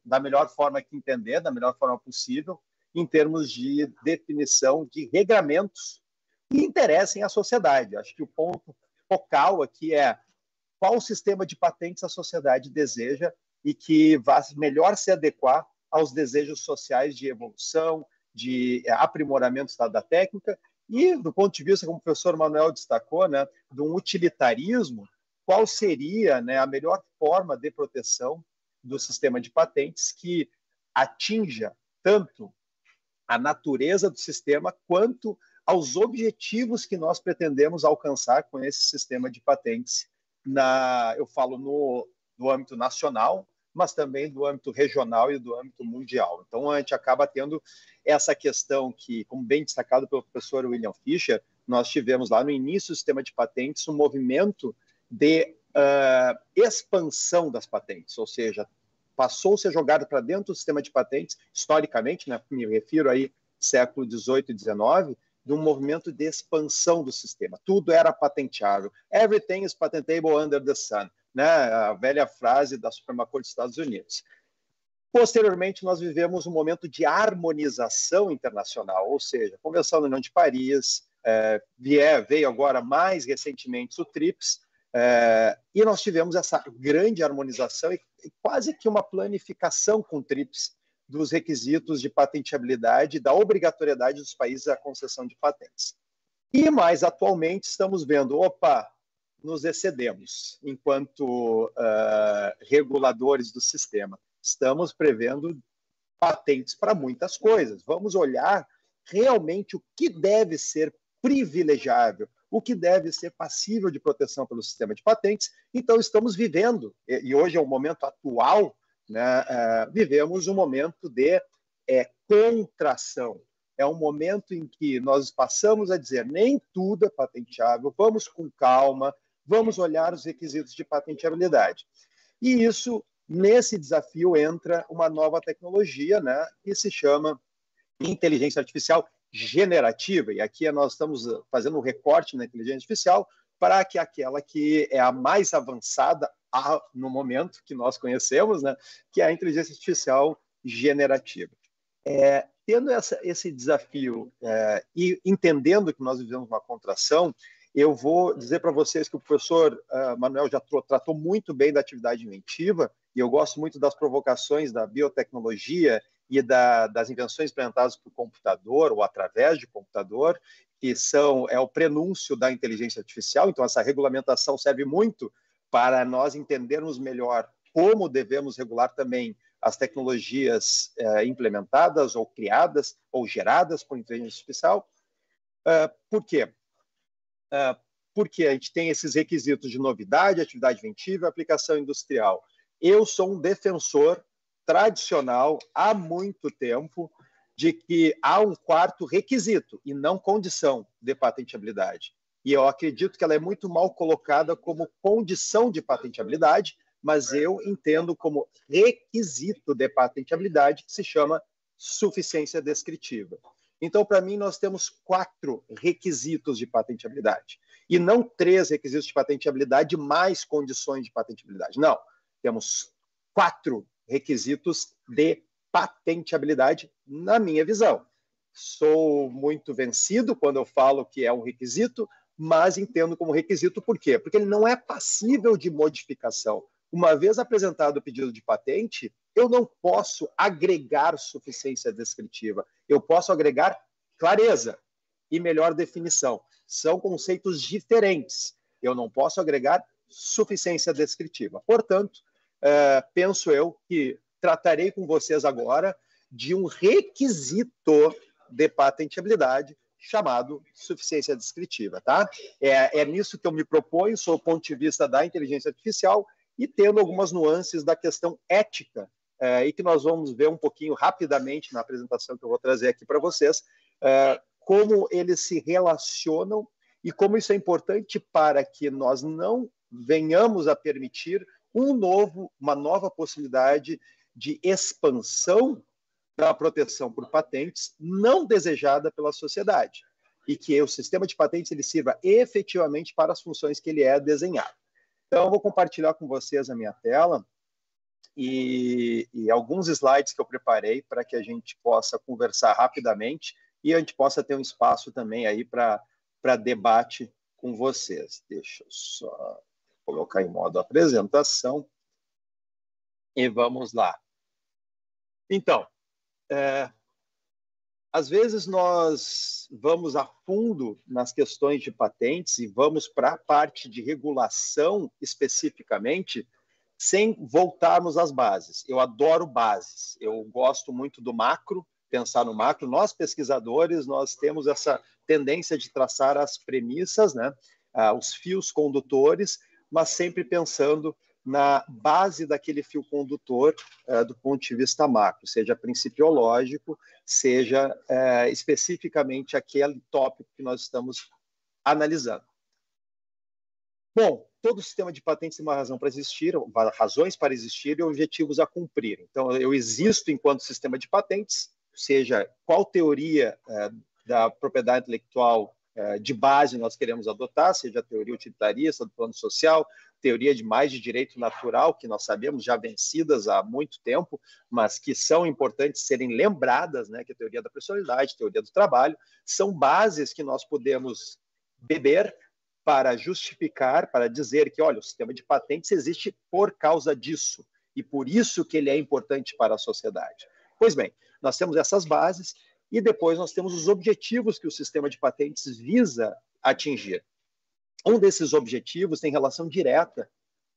da melhor forma que entender, da melhor forma possível, em termos de definição de regramentos que interessem à sociedade. Acho que o ponto focal aqui é qual sistema de patentes a sociedade deseja e que vá melhor se adequar aos desejos sociais de evolução, de aprimoramento da técnica e, do ponto de vista, como o professor Manuel destacou, né, de um utilitarismo, qual seria, né, a melhor forma de proteção do sistema de patentes que atinja tanto a natureza do sistema quanto aos objetivos que nós pretendemos alcançar com esse sistema de patentes. Eu falo no âmbito nacional, mas também do âmbito regional e do âmbito mundial. Então, a gente acaba tendo essa questão que, como bem destacado pelo professor William Fischer, nós tivemos lá no início do sistema de patentes um movimento de expansão das patentes, ou seja, passou-se a jogar para dentro do sistema de patentes, historicamente, né, me refiro aí século XVIII e XIX, de um movimento de expansão do sistema. Tudo era patenteável. Everything is patentable under the sun, né? A velha frase da Suprema Corte dos Estados Unidos. Posteriormente, nós vivemos um momento de harmonização internacional, ou seja, a Convenção da União de Paris, veio agora mais recentemente o TRIPS, e nós tivemos essa grande harmonização e quase que uma planificação com o TRIPS dos requisitos de patenteabilidade, da obrigatoriedade dos países à concessão de patentes. E mais atualmente estamos vendo, nos excedemos enquanto reguladores do sistema. Estamos prevendo patentes para muitas coisas. Vamos olhar realmente o que deve ser privilegiável, o que deve ser passível de proteção pelo sistema de patentes. Então, estamos vivendo, e hoje é o momento atual, né, vivemos um momento de contração. É um momento em que nós passamos a dizer nem tudo é patenteável, vamos com calma, vamos olhar os requisitos de patenteabilidade. E isso, nesse desafio, entra uma nova tecnologia, né, que se chama inteligência artificial generativa, e aqui nós estamos fazendo um recorte na inteligência artificial para que aquela que é a mais avançada no momento que nós conhecemos, né, que é a inteligência artificial generativa. Tendo esse desafio e entendendo que nós vivemos uma contração, eu vou dizer para vocês que o professor Manuel já tratou muito bem da atividade inventiva, e eu gosto muito das provocações da biotecnologia e das invenções implementadas por computador ou através de computador, que é o prenúncio da inteligência artificial. Então, essa regulamentação serve muito para nós entendermos melhor como devemos regular também as tecnologias implementadas ou criadas ou geradas por inteligência artificial. Por quê? Porque a gente tem esses requisitos de novidade, atividade inventiva e aplicação industrial. Eu sou um defensor tradicional, há muito tempo, de que há um quarto requisito e não condição de patenteabilidade. E eu acredito que ela é muito mal colocada como condição de patenteabilidade, mas eu entendo como requisito de patenteabilidade, que se chama suficiência descritiva. Então, para mim, nós temos 4 requisitos de patenteabilidade, e não 3 requisitos de patenteabilidade mais condições de patenteabilidade. Não, temos 4 requisitos de patenteabilidade, na minha visão. Sou muito vencido quando eu falo que é um requisito, mas entendo como requisito por quê? Porque ele não é passível de modificação. Uma vez apresentado o pedido de patente, eu não posso agregar suficiência descritiva. Eu posso agregar clareza e melhor definição. São conceitos diferentes. Eu não posso agregar suficiência descritiva. Portanto, penso eu que tratarei com vocês agora de um requisito de patenteabilidade chamado suficiência descritiva, tá? É nisso que eu me proponho, sob o ponto de vista da inteligência artificial e tendo algumas nuances da questão ética, e que nós vamos ver um pouquinho rapidamente na apresentação que eu vou trazer aqui para vocês, como eles se relacionam e como isso é importante para que nós não venhamos a permitir uma nova possibilidade de expansão da proteção por patentes não desejada pela sociedade, e que o sistema de patentes ele sirva efetivamente para as funções que ele é desenhado. Então, eu vou compartilhar com vocês a minha tela e alguns slides que eu preparei para que a gente possa conversar rapidamente e a gente possa ter um espaço também aí para debate com vocês. Deixa eu só colocar em modo apresentação e vamos lá. Então, às vezes nós vamos a fundo nas questões de patentes e vamos para a parte de regulação especificamente, sem voltarmos às bases. Eu adoro bases, eu gosto muito do macro, pensar no macro. Nós, pesquisadores, nós temos essa tendência de traçar as premissas, né? Os fios condutores, mas sempre pensando na base daquele fio condutor do ponto de vista macro, seja principiológico, seja especificamente aquele tópico que nós estamos analisando. Bom, todo sistema de patentes tem uma razão para existir, razões para existir e objetivos a cumprir. Então, eu existo enquanto sistema de patentes, seja qual teoria da propriedade intelectual de base nós queremos adotar, seja a teoria utilitarista do plano social, teoria de direito natural, que nós sabemos já vencidas há muito tempo, mas que são importantes serem lembradas, né, que a teoria da personalidade, teoria do trabalho, são bases que nós podemos beber para justificar, para dizer que, olha, o sistema de patentes existe por causa disso, e por isso que ele é importante para a sociedade. Pois bem, nós temos essas bases, e depois nós temos os objetivos que o sistema de patentes visa atingir. Um desses objetivos tem relação direta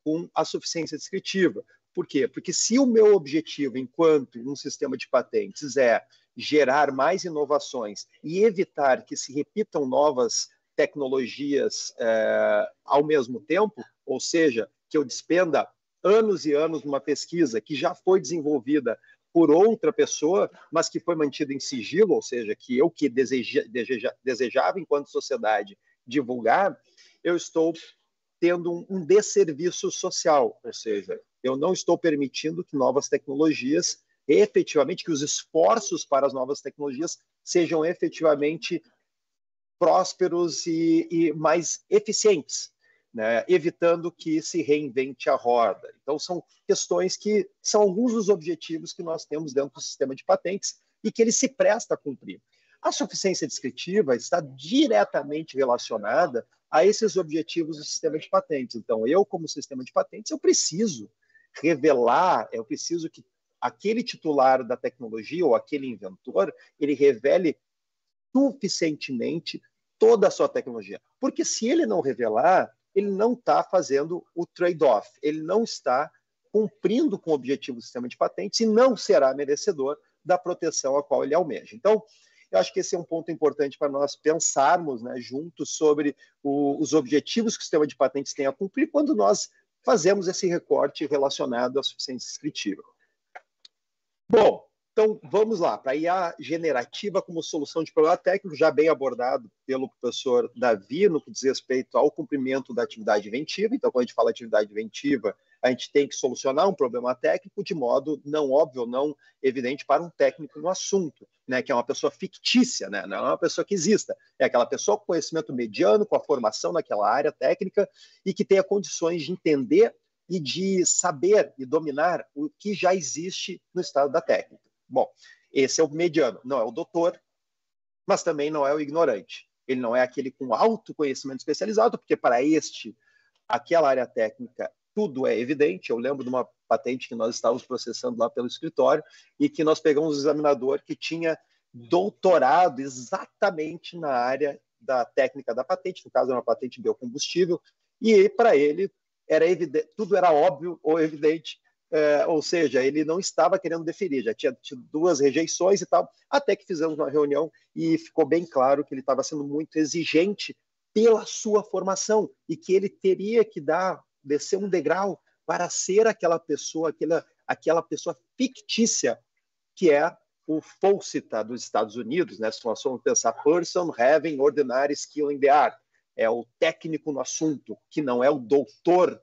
com a suficiência descritiva. Por quê? Porque se o meu objetivo enquanto um sistema de patentes é gerar mais inovações e evitar que se repitam novas tecnologias ao mesmo tempo, ou seja, que eu despenda anos e anos numa pesquisa que já foi desenvolvida por outra pessoa, mas que foi mantida em sigilo, ou seja, que eu que desejava enquanto sociedade divulgar, eu estou tendo um desserviço social, ou seja, eu não estou permitindo que novas tecnologias, efetivamente, que os esforços para as novas tecnologias sejam efetivamente prósperos e mais eficientes, né? Evitando que se reinvente a roda. Então, são questões que são alguns dos objetivos que nós temos dentro do sistema de patentes e que ele se presta a cumprir. A suficiência descritiva está diretamente relacionada a esses objetivos do sistema de patentes. Então, eu, como sistema de patentes, eu preciso revelar, eu preciso que aquele titular da tecnologia ou aquele inventor, ele revele suficientemente toda a sua tecnologia. Porque se ele não revelar, ele não está fazendo o trade-off, ele não está cumprindo com o objetivo do sistema de patentes e não será merecedor da proteção a qual ele almeja. Então, eu acho que esse é um ponto importante para nós pensarmos, né, juntos sobre os objetivos que o sistema de patentes tem a cumprir quando nós fazemos esse recorte relacionado à suficiência descritiva. Bom, então vamos lá, para a IA generativa como solução de problema técnico, já bem abordado pelo professor Davi, no que diz respeito ao cumprimento da atividade inventiva. Então, quando a gente fala atividade inventiva, a gente tem que solucionar um problema técnico de modo não óbvio, não evidente para um técnico no assunto, né, que é uma pessoa fictícia, né, não é uma pessoa que exista, é aquela pessoa com conhecimento mediano, com a formação naquela área técnica e que tenha condições de entender e de saber e dominar o que já existe no estado da técnica. Bom, esse é o mediano, não é o doutor, mas também não é o ignorante. Ele não é aquele com alto conhecimento especializado, porque para aquela área técnica, tudo é evidente. Eu lembro de uma patente que nós estávamos processando lá pelo escritório e que nós pegamos um examinador que tinha doutorado exatamente na área da técnica da patente, no caso era uma patente de biocombustível, e para ele era evidente, tudo era óbvio ou evidente, ou seja, ele não estava querendo deferir, já tinha tido 2 rejeições e tal, até que fizemos uma reunião e ficou bem claro que ele estava sendo muito exigente pela sua formação e que ele teria que descer um degrau para ser aquela pessoa fictícia que é o FOSITA dos Estados Unidos, né? Se nós formos pensar person having ordinary skill in the art, é o técnico no assunto, que não é o doutor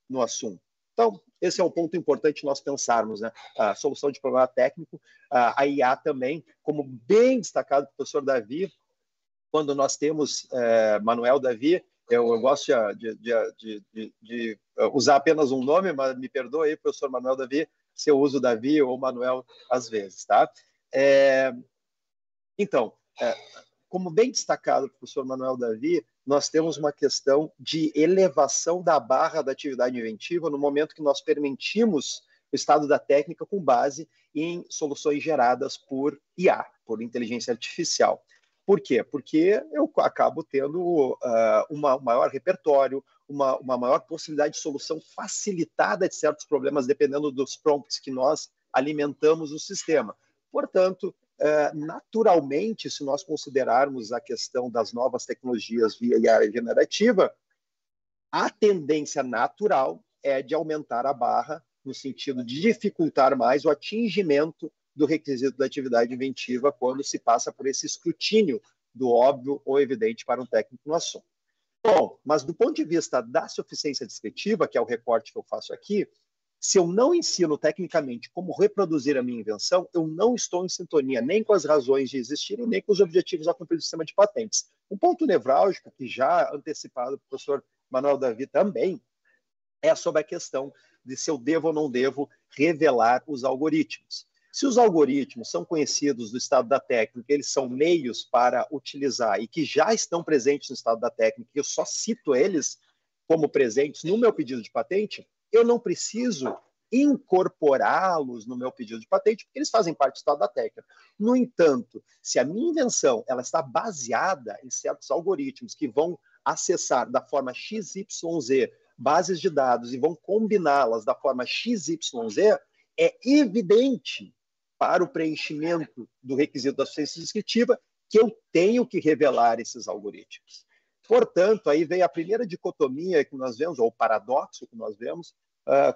no assunto. Então, esse é um ponto importante nós pensarmos, né? A solução de problema técnico, a IA também, como bem destacado pelo professor Davi, quando nós temos Manuel Davi, eu gosto de usar apenas um nome, mas me perdoe aí, professor Manuel Davi, se eu uso Davi ou Manuel às vezes, tá? Então, como bem destacado pelo professor Manuel Davi, nós temos uma questão de elevação da barra da atividade inventiva no momento que nós permitimos o estado da técnica com base em soluções geradas por IA, por inteligência artificial. Por quê? Porque eu acabo tendo um maior repertório, uma maior possibilidade de solução facilitada de certos problemas, dependendo dos prompts que nós alimentamos no sistema. Portanto, naturalmente, se nós considerarmos a questão das novas tecnologias via IA generativa, a tendência natural é de aumentar a barra, no sentido de dificultar mais o atingimento do requisito da atividade inventiva quando se passa por esse escrutínio do óbvio ou evidente para um técnico no assunto. Bom, mas do ponto de vista da suficiência descritiva, que é o recorte que eu faço aqui, se eu não ensino tecnicamente como reproduzir a minha invenção, eu não estou em sintonia nem com as razões de existirem, nem com os objetivos a cumprir do sistema de patentes. Um ponto nevrálgico, que já antecipado pelo professor Manuel Davi também, é sobre a questão de se eu devo ou não devo revelar os algoritmos. Se os algoritmos são conhecidos do estado da técnica, eles são meios para utilizar e que já estão presentes no estado da técnica, eu só cito eles como presentes no meu pedido de patente, eu não preciso incorporá-los no meu pedido de patente, porque eles fazem parte do estado da técnica. No entanto, se a minha invenção ela está baseada em certos algoritmos que vão acessar da forma XYZ bases de dados e vão combiná-las da forma XYZ, é evidente para o preenchimento do requisito da suficiência descritiva que eu tenho que revelar esses algoritmos. Portanto, aí vem a primeira dicotomia que nós vemos, ou o paradoxo que nós vemos,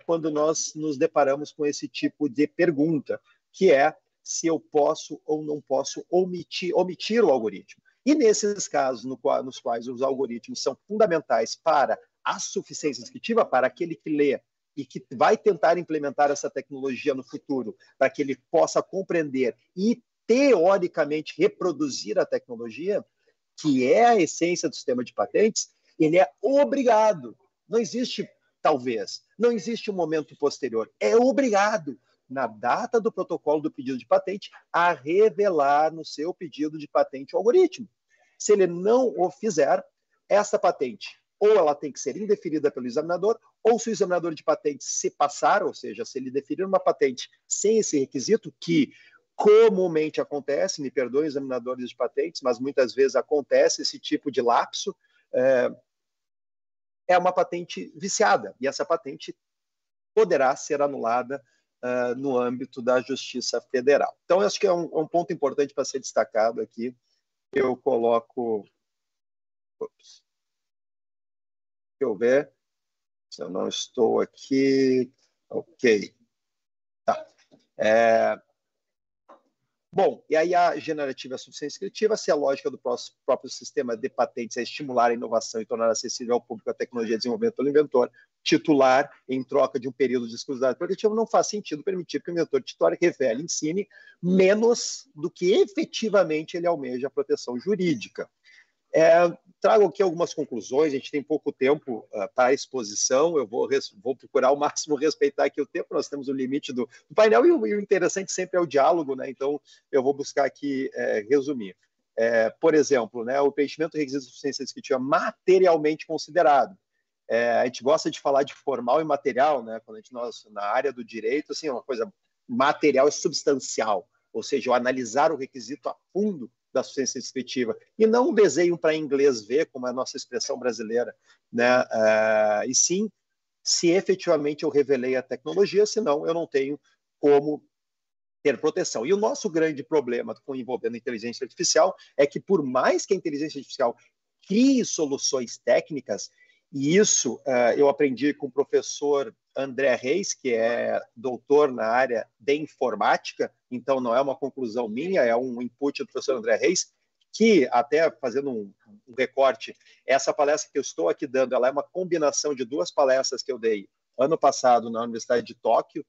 quando nós nos deparamos com esse tipo de pergunta, que é se eu posso ou não posso omitir o algoritmo. E nesses casos nos quais os algoritmos são fundamentais para a suficiência descritiva, para aquele que lê e que vai tentar implementar essa tecnologia no futuro, para que ele possa compreender e, teoricamente, reproduzir a tecnologia, que é a essência do sistema de patentes, ele é obrigado. Não existe talvez, não existe um momento posterior. É obrigado, na data do protocolo do pedido de patente, a revelar no seu pedido de patente o algoritmo. Se ele não o fizer, essa patente, ou ela tem que ser indeferida pelo examinador, ou se o examinador de patente se passar, ou seja, se ele deferir uma patente sem esse requisito, que comumente acontece, me perdoem examinadores de patentes, mas muitas vezes acontece esse tipo de lapso, é uma patente viciada, e essa patente poderá ser anulada no âmbito da Justiça Federal. Então, acho que é um ponto importante para ser destacado aqui. Eu coloco... Deixa eu ver se eu não estou aqui. Ok. Tá. Bom, e aí a generativa e a suficiência descritiva, se a lógica do próprio sistema de patentes é estimular a inovação e tornar acessível ao público a tecnologia desenvolvida pelo inventor titular em troca de um período de exclusividade protetiva, não faz sentido permitir que o inventor titular revele, ensine menos do que efetivamente ele almeja a proteção jurídica. Trago aqui algumas conclusões, a gente tem pouco tempo para a exposição, eu vou procurar ao máximo respeitar aqui o tempo, nós temos o limite do painel, e o interessante sempre é o diálogo, né? Então eu vou buscar aqui resumir. Por exemplo, né, o preenchimento do requisito de suficiência descritiva materialmente considerado. A gente gosta de falar de formal e material, né? Quando nós, na área do direito, assim, uma coisa material é substancial, ou seja, eu analisar o requisito a fundo da suficiência descritiva, e não um desenho para inglês ver, como é a nossa expressão brasileira, né? E sim, se efetivamente eu revelei a tecnologia, senão eu não tenho como ter proteção. E o nosso grande problema com envolvendo a inteligência artificial é que, por mais que a inteligência artificial crie soluções técnicas, E isso eu aprendi com o professor André Reis, que é doutor na área de informática, então não é uma conclusão minha, é um input do professor André Reis, que, até fazendo um recorte, essa palestra que eu estou aqui dando, ela é uma combinação de 2 palestras que eu dei ano passado na Universidade de Tóquio,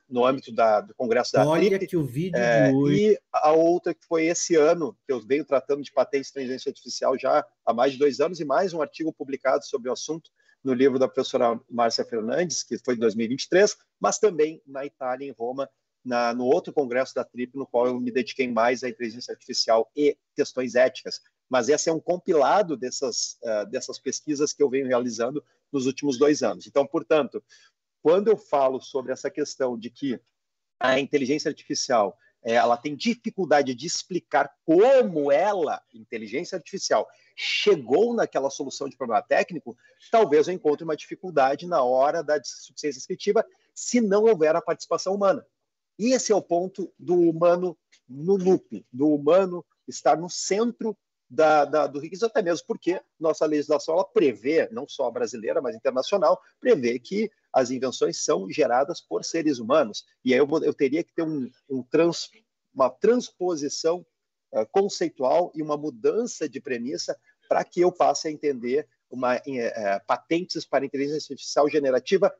no âmbito do Congresso da Olha TRIP, que o vídeo de hoje... e a outra que foi esse ano, que eu venho tratando de patentes de inteligência artificial já há mais de 2 anos, e mais um artigo publicado sobre o assunto no livro da professora Márcia Fernandes, que foi em 2023, mas também na Itália, em Roma, no outro congresso da TRIP, no qual eu me dediquei mais à inteligência artificial e questões éticas. Mas esse é um compilado dessas pesquisas que eu venho realizando nos últimos 2 anos. Então, portanto, quando eu falo sobre essa questão de que a inteligência artificial ela tem dificuldade de explicar como inteligência artificial, chegou naquela solução de problema técnico, talvez eu encontre uma dificuldade na hora da suficiência descritiva, se não houver a participação humana. E esse é o ponto do humano no loop, do humano estar no centro do risco, até mesmo porque nossa legislação ela prevê, não só brasileira, mas internacional, prevê que as invenções são geradas por seres humanos. E aí eu teria que ter uma transposição conceitual e uma mudança de premissa para que eu passe a entender patentes para inteligência artificial generativa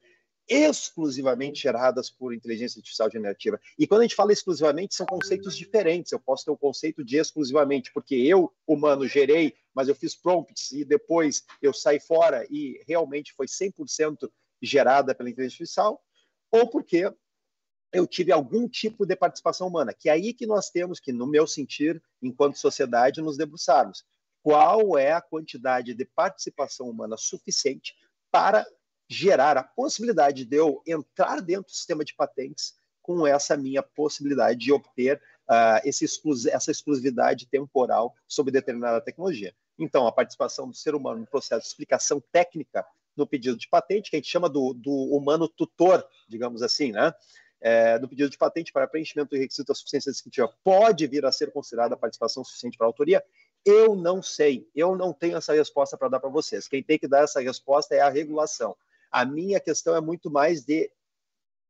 exclusivamente geradas por inteligência artificial generativa. E quando a gente fala exclusivamente, são conceitos diferentes. Eu posso ter um conceito de exclusivamente, porque eu, humano, gerei, mas eu fiz prompts e depois eu saí fora e realmente foi 100% gerada pela inteligência artificial, ou porque eu tive algum tipo de participação humana, que é aí que nós temos que, no meu sentir, enquanto sociedade, nos debruçarmos. Qual é a quantidade de participação humana suficiente para gerar a possibilidade de eu entrar dentro do sistema de patentes com essa minha possibilidade de obter essa exclusividade temporal sobre determinada tecnologia. Então, a participação do ser humano no processo de explicação técnica no pedido de patente, que a gente chama do humano tutor, digamos assim, né? No pedido de patente para preenchimento do requisito da suficiência descritiva, pode vir a ser considerada a participação suficiente para a autoria? Eu não sei, eu não tenho essa resposta para dar para vocês. Quem tem que dar essa resposta é a regulação. A minha questão é muito mais de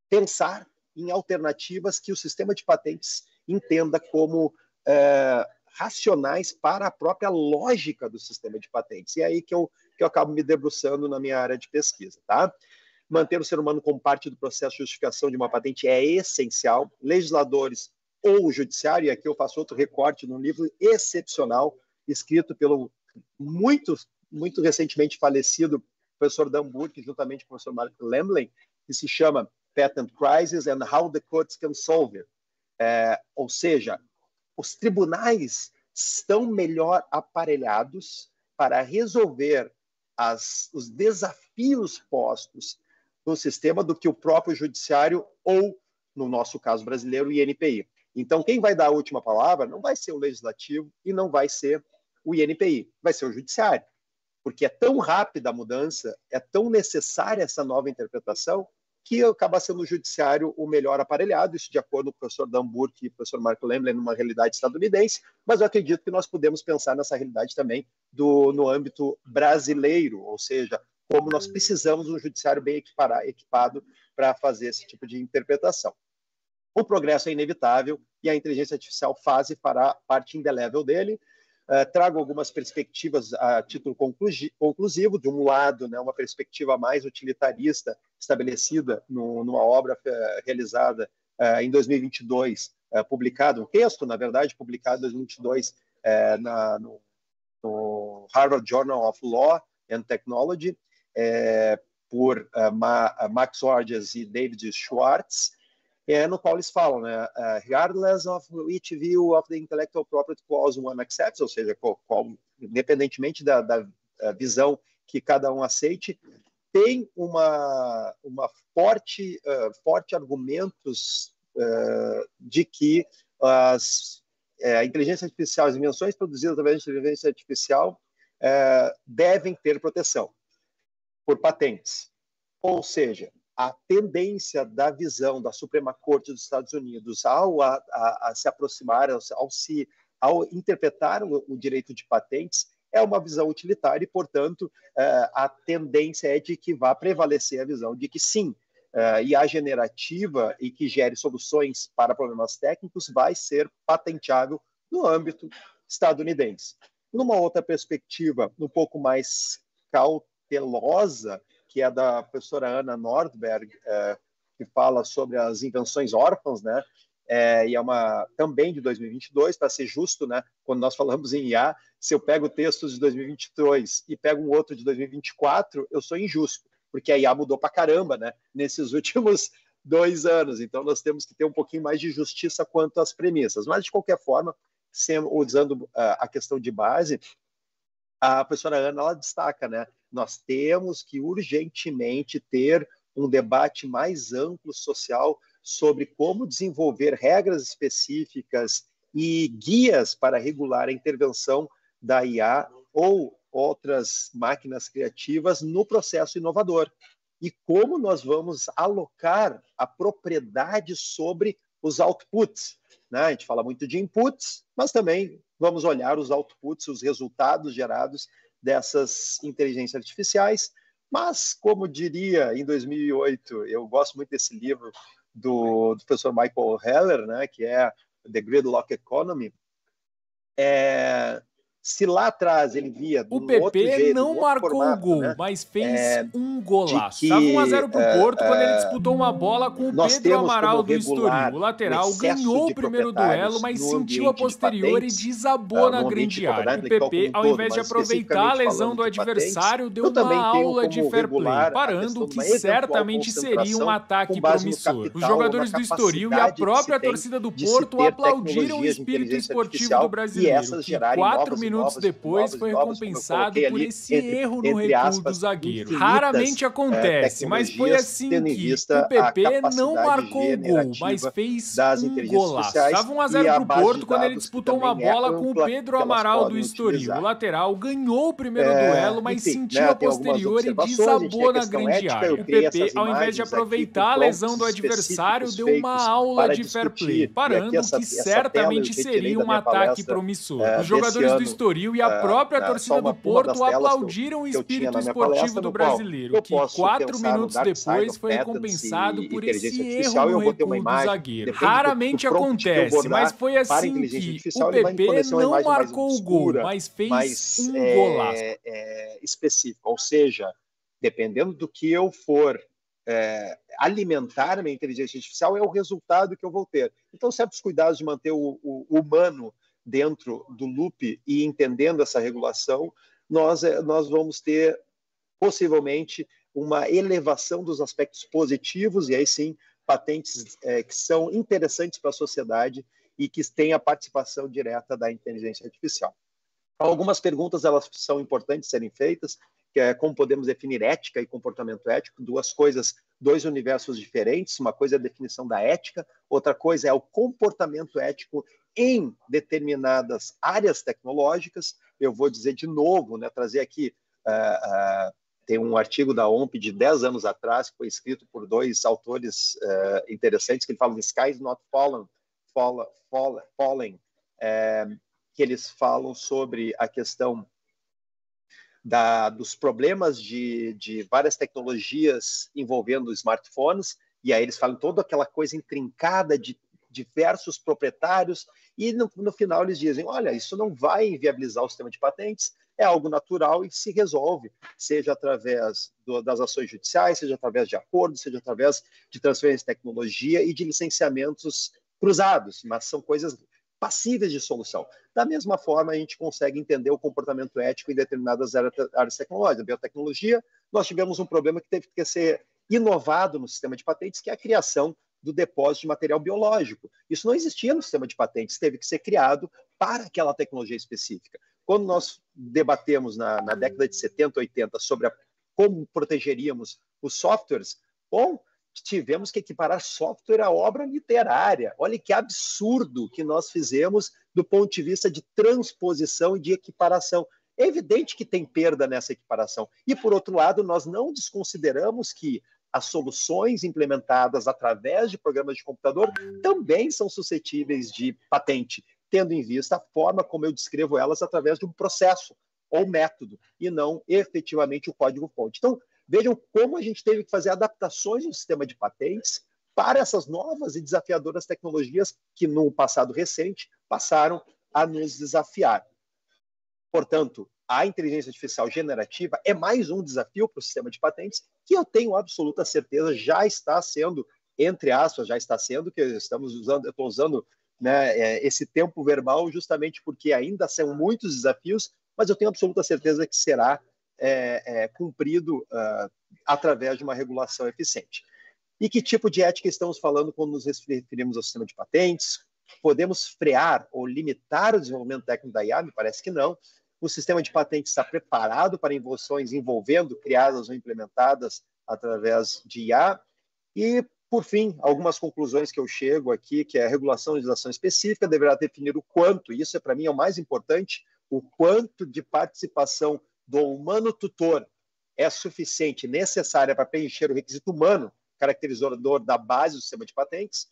pensar em alternativas que o sistema de patentes entenda como racionais para a própria lógica do sistema de patentes. E é aí que eu acabo me debruçando na minha área de pesquisa, tá? Manter o ser humano como parte do processo de justificação de uma patente é essencial. Legisladores ou o judiciário, e aqui eu faço outro recorte num livro excepcional, escrito pelo muito recentemente falecido professor Dan Burke, juntamente com o professor Mark Lemlin, que se chama Patent Crisis and How the Courts Can Solve It. Ou seja, os tribunais estão melhor aparelhados para resolver os desafios postos no sistema do que o próprio judiciário ou, no nosso caso brasileiro, o INPI. Então, quem vai dar a última palavra não vai ser o legislativo e não vai ser o INPI, vai ser o judiciário. Porque é tão rápida a mudança, é tão necessária essa nova interpretação, que acaba sendo o judiciário o melhor aparelhado, isso de acordo com o professor Dan Burke e o professor Mark Lemlin, numa realidade estadunidense, mas eu acredito que nós podemos pensar nessa realidade também no âmbito brasileiro, ou seja, como nós precisamos de um judiciário bem equipado para fazer esse tipo de interpretação. O progresso é inevitável e a inteligência artificial faz e fará parte indelével dele. Trago algumas perspectivas a título conclusivo. De um lado, né, uma perspectiva mais utilitarista estabelecida numa obra realizada em 2022, publicado, um texto, na verdade, publicado em 2022 no Harvard Journal of Law and Technology, por Max Orges e David Schwartz, no qual eles falam, né, regardless of which view of the intellectual property clause one accepts, ou seja, independentemente da visão que cada um aceite, tem uma forte argumentos de que a inteligência artificial, as invenções produzidas através da inteligência artificial devem ter proteção por patentes. Ou seja, a tendência da visão da Suprema Corte dos Estados Unidos ao se aproximar, ao interpretar o direito de patentes, é uma visão utilitária e, portanto, a tendência é de que vá prevalecer a visão de que sim, IA generativa e que gere soluções para problemas técnicos vai ser patenteável no âmbito estadunidense. Numa outra perspectiva, um pouco mais cautelosa, que é da professora Anna Nordberg, que fala sobre as invenções órfãs, né? E é também de 2022, para ser justo, né? Quando nós falamos em IA, se eu pego textos de 2022 e pego um outro de 2024, eu sou injusto, porque a IA mudou para caramba, né? Nesses últimos 2 anos. Então, nós temos que ter um pouquinho mais de justiça quanto às premissas. Mas, de qualquer forma, usando a questão de base, a professora Ana, ela destaca, né? Nós temos que urgentemente ter um debate mais amplo social sobre como desenvolver regras específicas e guias para regular a intervenção da IA ou outras máquinas criativas no processo inovador. E como nós vamos alocar a propriedade sobre os outputs, né? A gente fala muito de inputs, mas também vamos olhar os outputs, os resultados gerados dessas inteligências artificiais. Mas, como diria em 2008, eu gosto muito desse livro do professor Michael Heller, né, que é The Gridlock Economy, se lá atrás ele via de um outro jeito, o PP não marcou formato, o gol, né, mas fez um golaço. que, Estava 1-0 pro Porto quando ele disputou uma bola com o Pedro Amaral do Estoril. O lateral ganhou o primeiro duelo, mas sentiu a posterior e desabou na grande área. O PP, ao invés de aproveitar a lesão do adversário, deu uma aula de fair play, parando o que certamente seria um ataque promissor. Os jogadores do Estoril e a própria torcida do Porto aplaudiram o espírito esportivo do brasileiro, que 4 minutos depois foi recompensado por esse erro no recuo do zagueiro. Raramente acontece, mas foi assim que o PP não marcou o gol, mas fez um golaço. Estava 1-0 pro Porto quando ele disputou uma bola com o Pedro Amaral do Estoril. O lateral ganhou o primeiro duelo, mas sentiu a posterior e desabou na grande área. O PP, ao invés de aproveitar a lesão do adversário, deu uma aula de fair play, parando o que certamente seria um ataque promissor. Os jogadores do Estoril e a própria torcida do Porto aplaudiram o espírito esportivo do brasileiro, que 4 minutos depois foi recompensado por esse erro no recuo do zagueiro. Raramente acontece, mas foi assim que o PP não marcou o gol, mas fez um golaço. Específico, ou seja, dependendo do que eu for alimentar a minha inteligência artificial, é o resultado que eu vou ter. Então, certos cuidados de manter o humano dentro do loop e entendendo essa regulação, nós vamos ter, possivelmente, uma elevação dos aspectos positivos e, aí sim, patentes que são interessantes para a sociedade e que têm a participação direta da inteligência artificial. Algumas perguntas elas são importantes serem feitas, que é como podemos definir ética e comportamento ético, dois universos diferentes. Uma coisa é a definição da ética, outra coisa é o comportamento ético em determinadas áreas tecnológicas. Eu vou dizer de novo, né, trazer aqui, tem um artigo da OMP de 10 anos atrás, que foi escrito por 2 autores interessantes, que ele fala de Skies Not Falling, que eles falam sobre a questão dos problemas de várias tecnologias envolvendo smartphones, e aí eles falam toda aquela coisa intrincada de diversos proprietários, e no final eles dizem, olha, isso não vai inviabilizar o sistema de patentes, é algo natural e se resolve, seja através das ações judiciais, seja através de acordos, seja através de transferência de tecnologia e de licenciamentos cruzados, mas são coisas passíveis de solução. Da mesma forma, a gente consegue entender o comportamento ético em determinadas áreas tecnológicas. Na biotecnologia, nós tivemos um problema que teve que ser inovado no sistema de patentes, que é a criação do depósito de material biológico. Isso não existia no sistema de patentes, teve que ser criado para aquela tecnologia específica. Quando nós debatemos na década de 70, 80 sobre como protegeríamos os softwares, bom, tivemos que equiparar software à obra literária. Olha que absurdo que nós fizemos do ponto de vista de transposição e de equiparação. É evidente que tem perda nessa equiparação. E, por outro lado, nós não desconsideramos que as soluções implementadas através de programas de computador também são suscetíveis de patente, tendo em vista a forma como eu descrevo elas através de um processo. ou método, e não efetivamente o código-fonte. Então, vejam como a gente teve que fazer adaptações no sistema de patentes para essas novas e desafiadoras tecnologias que, no passado recente, passaram a nos desafiar. Portanto, a inteligência artificial generativa é mais um desafio para o sistema de patentes que eu tenho absoluta certeza já está sendo, entre aspas, já está sendo, que eu estou usando né, esse tempo verbal justamente porque ainda são muitos desafios, mas eu tenho absoluta certeza que será cumprido através de uma regulação eficiente. E que tipo de ética estamos falando quando nos referimos ao sistema de patentes? Podemos frear ou limitar o desenvolvimento técnico da IA? Me parece que não. O sistema de patentes está preparado para invenções envolvendo, criadas ou implementadas através de IA. E, por fim, algumas conclusões que eu chego aqui, que a regulação e legislação específica deverá definir o quanto, e isso para mim é o mais importante, o quanto de participação do humano tutor é suficiente, necessária para preencher o requisito humano caracterizador da base do sistema de patentes.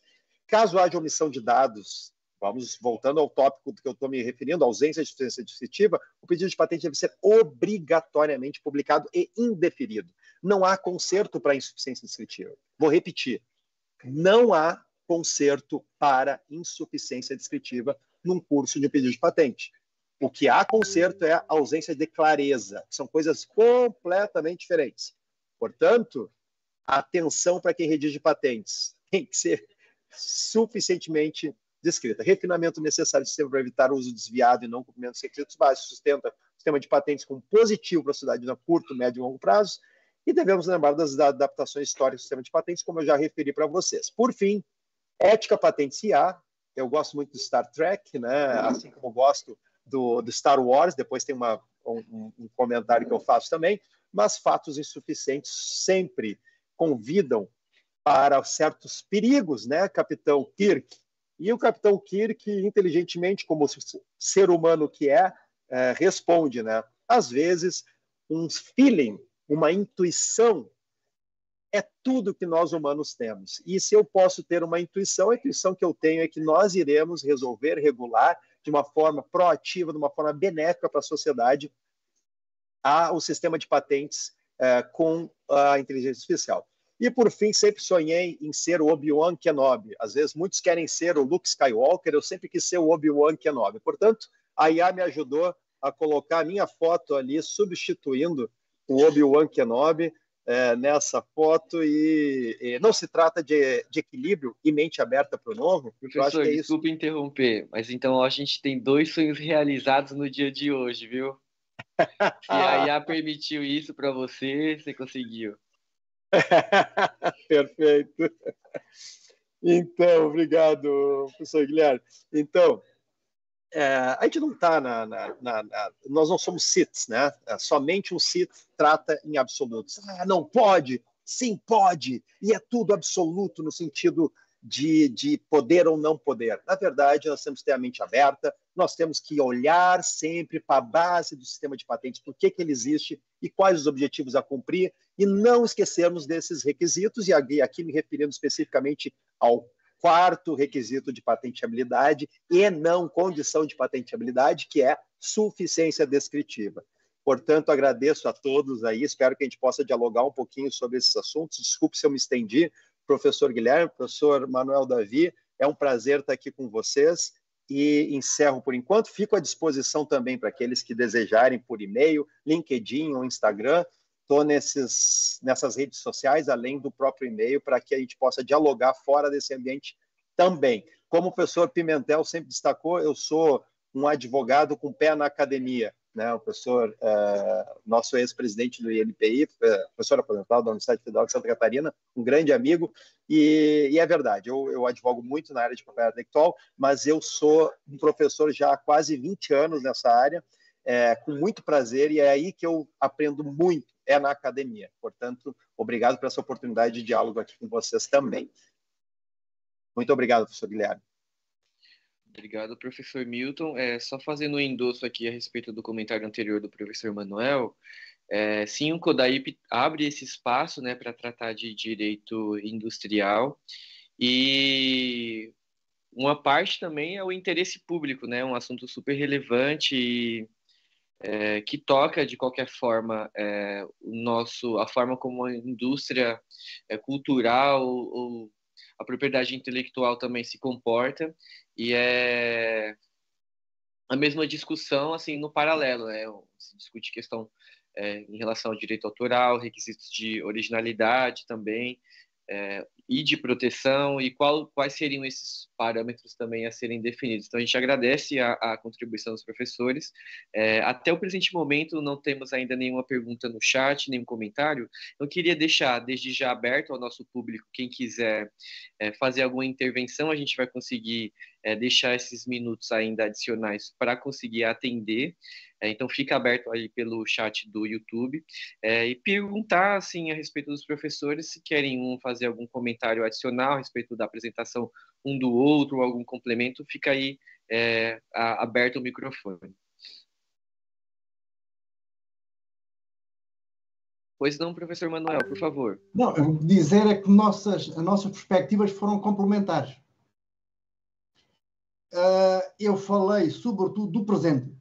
Caso haja omissão de dados, vamos voltando ao tópico do que eu estou me referindo, ausência de suficiência descritiva, o pedido de patente deve ser obrigatoriamente publicado e indeferido. Não há conserto para insuficiência descritiva. Vou repetir, não há conserto para insuficiência descritiva num curso de pedido de patente. O que há conserto é a ausência de clareza, que são coisas completamente diferentes. Portanto, atenção para quem redige patentes. Tem que ser suficientemente descrita. Refinamento necessário do sistema para evitar o uso desviado e não cumprimento dos requisitos básicos. Sustenta o sistema de patentes como positivo para a sociedade no curto, médio e longo prazo. E devemos lembrar das adaptações históricas do sistema de patentes, como eu já referi para vocês. Por fim, ética, patentes e IA. Eu gosto muito do Star Trek, né? Assim como eu gosto do Star Wars. Depois tem um comentário que eu faço também. Mas fatos insuficientes sempre convidam para certos perigos, né, Capitão Kirk? E o Capitão Kirk, inteligentemente, como ser humano que responde, né? Às vezes, um feeling, uma intuição, é tudo que nós humanos temos. E se eu posso ter uma intuição, a intuição que eu tenho é que nós iremos resolver, regular, de uma forma proativa, de uma forma benéfica para a sociedade, o sistema de patentes com a inteligência artificial. E, por fim, sempre sonhei em ser o Obi-Wan Kenobi. Às vezes, muitos querem ser o Luke Skywalker, eu sempre quis ser o Obi-Wan Kenobi. Portanto, a IA me ajudou a colocar a minha foto ali, substituindo o Obi-Wan Kenobi nessa foto. E não se trata de equilíbrio e mente aberta para o novo. Professor, eu acho que desculpa interromper, mas então a gente tem 2 sonhos realizados no dia de hoje, viu? Se a IA permitiu isso para você, você conseguiu. Perfeito. Então, obrigado, professor Guilherme. Então, a gente não está nós não somos Siths, né? Somente um Sith trata em absolutos. Não pode, sim pode, e é tudo absoluto no sentido de poder ou não poder. Na verdade, nós temos que ter a mente aberta, nós temos que olhar sempre para a base do sistema de patentes, por que ele existe e quais os objetivos a cumprir, e não esquecermos desses requisitos, e aqui me referindo especificamente ao 4º requisito de patenteabilidade e não condição de patenteabilidade, que é suficiência descritiva. Portanto, agradeço a todos aí, espero que a gente possa dialogar um pouquinho sobre esses assuntos. Desculpe se eu me estendi, professor Guilherme, professor Manuel Davi, é um prazer estar aqui com vocês e encerro por enquanto. Fico à disposição também para aqueles que desejarem por e-mail, LinkedIn ou Instagram. Estou nessas redes sociais, além do próprio e-mail, para que a gente possa dialogar fora desse ambiente também. Como o professor Pimentel sempre destacou, eu sou um advogado com pé na academia, né? O professor, nosso ex-presidente do INPI, professor aposentado da Universidade Federal de Santa Catarina, um grande amigo, e é verdade, eu advogo muito na área de propriedade intelectual, mas eu sou um professor já há quase 20 anos nessa área, com muito prazer, e é aí que eu aprendo muito, é na academia. Portanto, obrigado por essa oportunidade de diálogo aqui com vocês também. Muito obrigado, professor Guilherme. Obrigado, professor Milton. Só fazendo um endosso aqui a respeito do comentário anterior do professor Manuel, sim, o CODAIP abre esse espaço, né, para tratar de direito industrial, e uma parte também é o interesse público, né, um assunto super relevante e que toca, de qualquer forma, a forma como a indústria cultural ou a propriedade intelectual também se comporta, e é a mesma discussão, assim, no paralelo, né? Se discute questão em relação ao direito autoral, requisitos de originalidade também, e de proteção, e quais seriam esses parâmetros também a serem definidos. Então, a gente agradece a contribuição dos professores. Até o presente momento, não temos ainda nenhuma pergunta no chat, nenhum comentário. Eu queria deixar, desde já, aberto ao nosso público, quem quiser fazer alguma intervenção, a gente vai conseguir deixar esses minutos ainda adicionais para conseguir atender. Então, fica aberto aí pelo chat do YouTube. E perguntar, assim, a respeito dos professores, se querem fazer algum comentário adicional a respeito da apresentação um do outro, ou algum complemento, fica aí aberto o microfone. Pois não, professor Manuel, por favor. Não, dizer é que as nossas perspectivas foram complementares. Eu falei, sobretudo, do presente.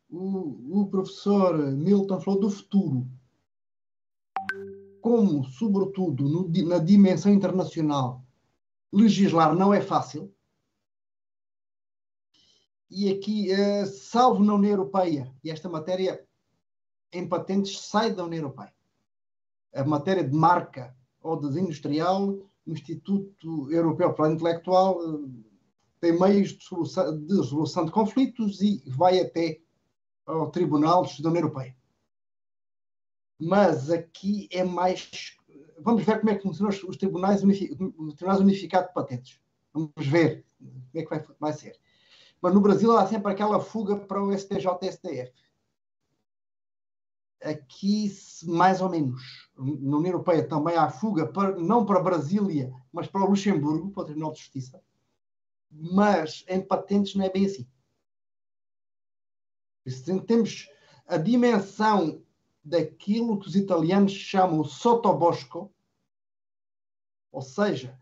O professor Milton falou do futuro. Como, sobretudo, na dimensão internacional, legislar não é fácil. E aqui, salvo na União Europeia, e esta matéria em patentes sai da União Europeia. A matéria de marca ou desenho industrial, o Instituto Europeu para a Intelectual tem meios de resolução de conflitos e vai até ao Tribunal da União Europeia. Mas aqui é mais... Vamos ver como é que funcionam os tribunais unificados de patentes. Vamos ver como é que vai ser. Mas no Brasil há sempre aquela fuga para o STJ e STF. Aqui, mais ou menos. Na União Europeia também há fuga, não para Brasília, mas para o Luxemburgo, para o Tribunal de Justiça. Mas em patentes não é bem assim. Temos a dimensão daquilo que os italianos chamam sotobosco, ou seja,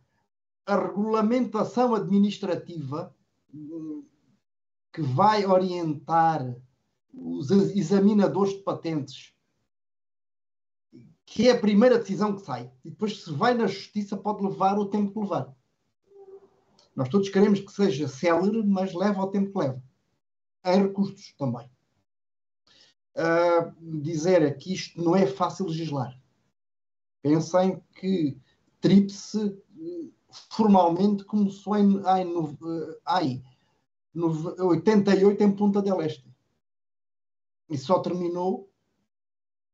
a regulamentação administrativa que vai orientar os examinadores de patentes, que é a primeira decisão que sai. E depois, se vai na justiça, pode levar o tempo que levar. Nós todos queremos que seja célere, mas leva o tempo que leva. Em recursos também. Dizer que isto não é fácil legislar. Pensem que TRIPS formalmente começou em 88 em Punta del Este. E só terminou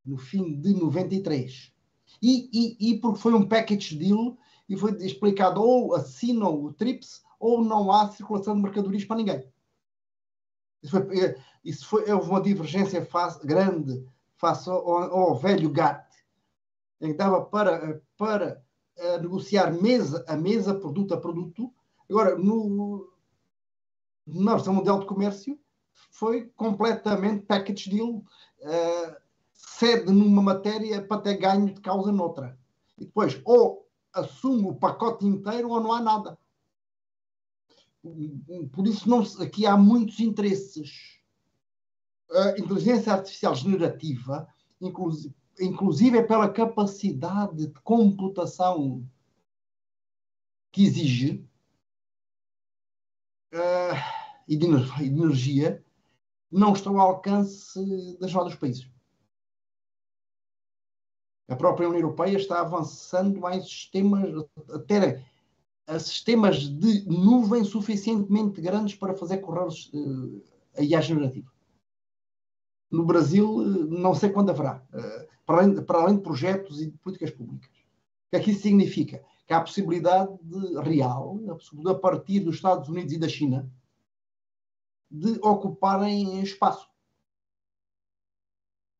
no fim de 93. E porque foi um package deal e foi explicado ou assinam o TRIPS ou não há circulação de mercadorias para ninguém. Houve uma divergência grande face ao velho GATT, em que dava para negociar mesa a mesa, produto a produto. Agora, na Organização Mundial de Comércio, foi completamente package deal, cede numa matéria para ter ganho de causa noutra. E depois, ou assume o pacote inteiro ou não há nada. Por isso, aqui há muitos interesses. A inteligência artificial generativa, inclusive é pela capacidade de computação que exige e de energia, não está ao alcance das rodas dos países. A própria União Europeia está avançando em sistemas de nuvem suficientemente grandes para fazer correr a IA generativa. No Brasil, não sei quando haverá, para além de projetos e de políticas públicas. O que é que isso significa? Que há a possibilidade real, a partir dos Estados Unidos e da China, de ocuparem espaço.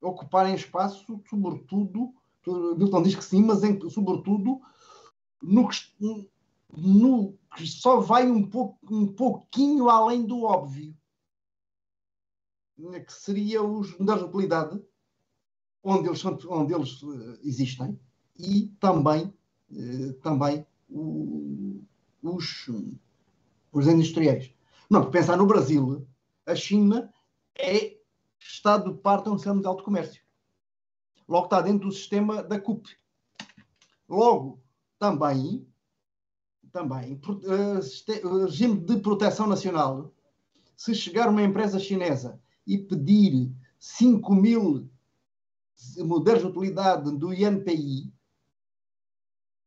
Ocuparem espaço, sobretudo, Milton diz que sim, mas sobretudo no que só vai um pouquinho além do óbvio, que seria os modelos de utilidade, onde eles existem, e também os industriais. Não, pensar no Brasil, a China é Estado de parte do seu modelo de comércio. Logo está dentro do sistema da CUP. Logo, também regime de proteção nacional. Se chegar uma empresa chinesa e pedir 5.000 modelos de utilidade do INPI,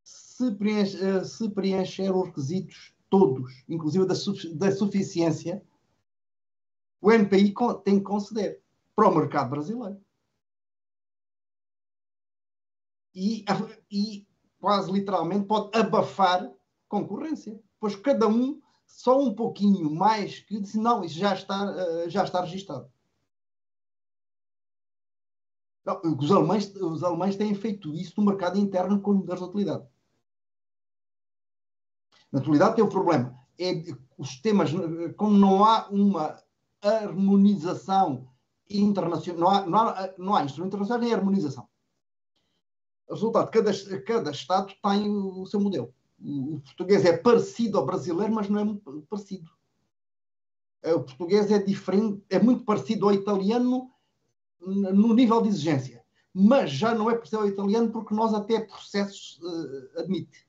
se preencher os requisitos todos, inclusive da suficiência, o INPI tem que conceder para o mercado brasileiro. E quase literalmente pode abafar concorrência. Pois cada um, só um pouquinho mais, que diz, não, isso já está registado. Não, os alemães têm feito isso no mercado interno com os modelos de utilidade. Na utilidade tem o problema. Os temas, como não há uma harmonização internacional, não há instrumento internacional nem harmonização. O resultado, cada Estado tem o seu modelo. O português é parecido ao brasileiro, mas não é muito parecido. O português é diferente, é muito parecido ao italiano no nível de exigência, mas já não é parecido ao italiano porque nós até processos admite.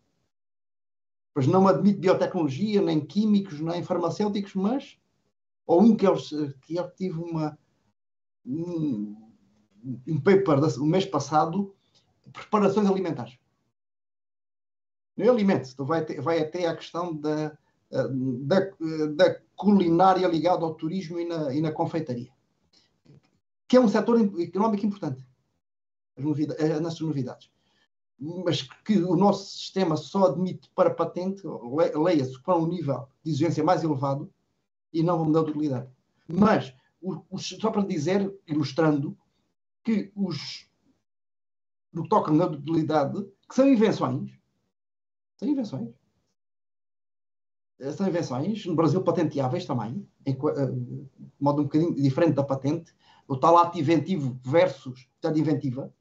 Pois não admite biotecnologia, nem químicos, nem farmacêuticos, mas ou que eu tive um paper o mês passado, preparações alimentares. Não é alimentos, então vai até a questão da culinária ligada ao turismo e na confeitaria, que é um setor económico importante, nas novidades. Mas que o nosso sistema só admite para patente, leia-se para um nível de exigência mais elevado e não vou mudar de utilidade. Mas, só para dizer, ilustrando, que no que toca na utilidade, que são invenções, no Brasil patenteáveis também, de modo um bocadinho diferente da patente, o tal ato inventivo versus a inventiva,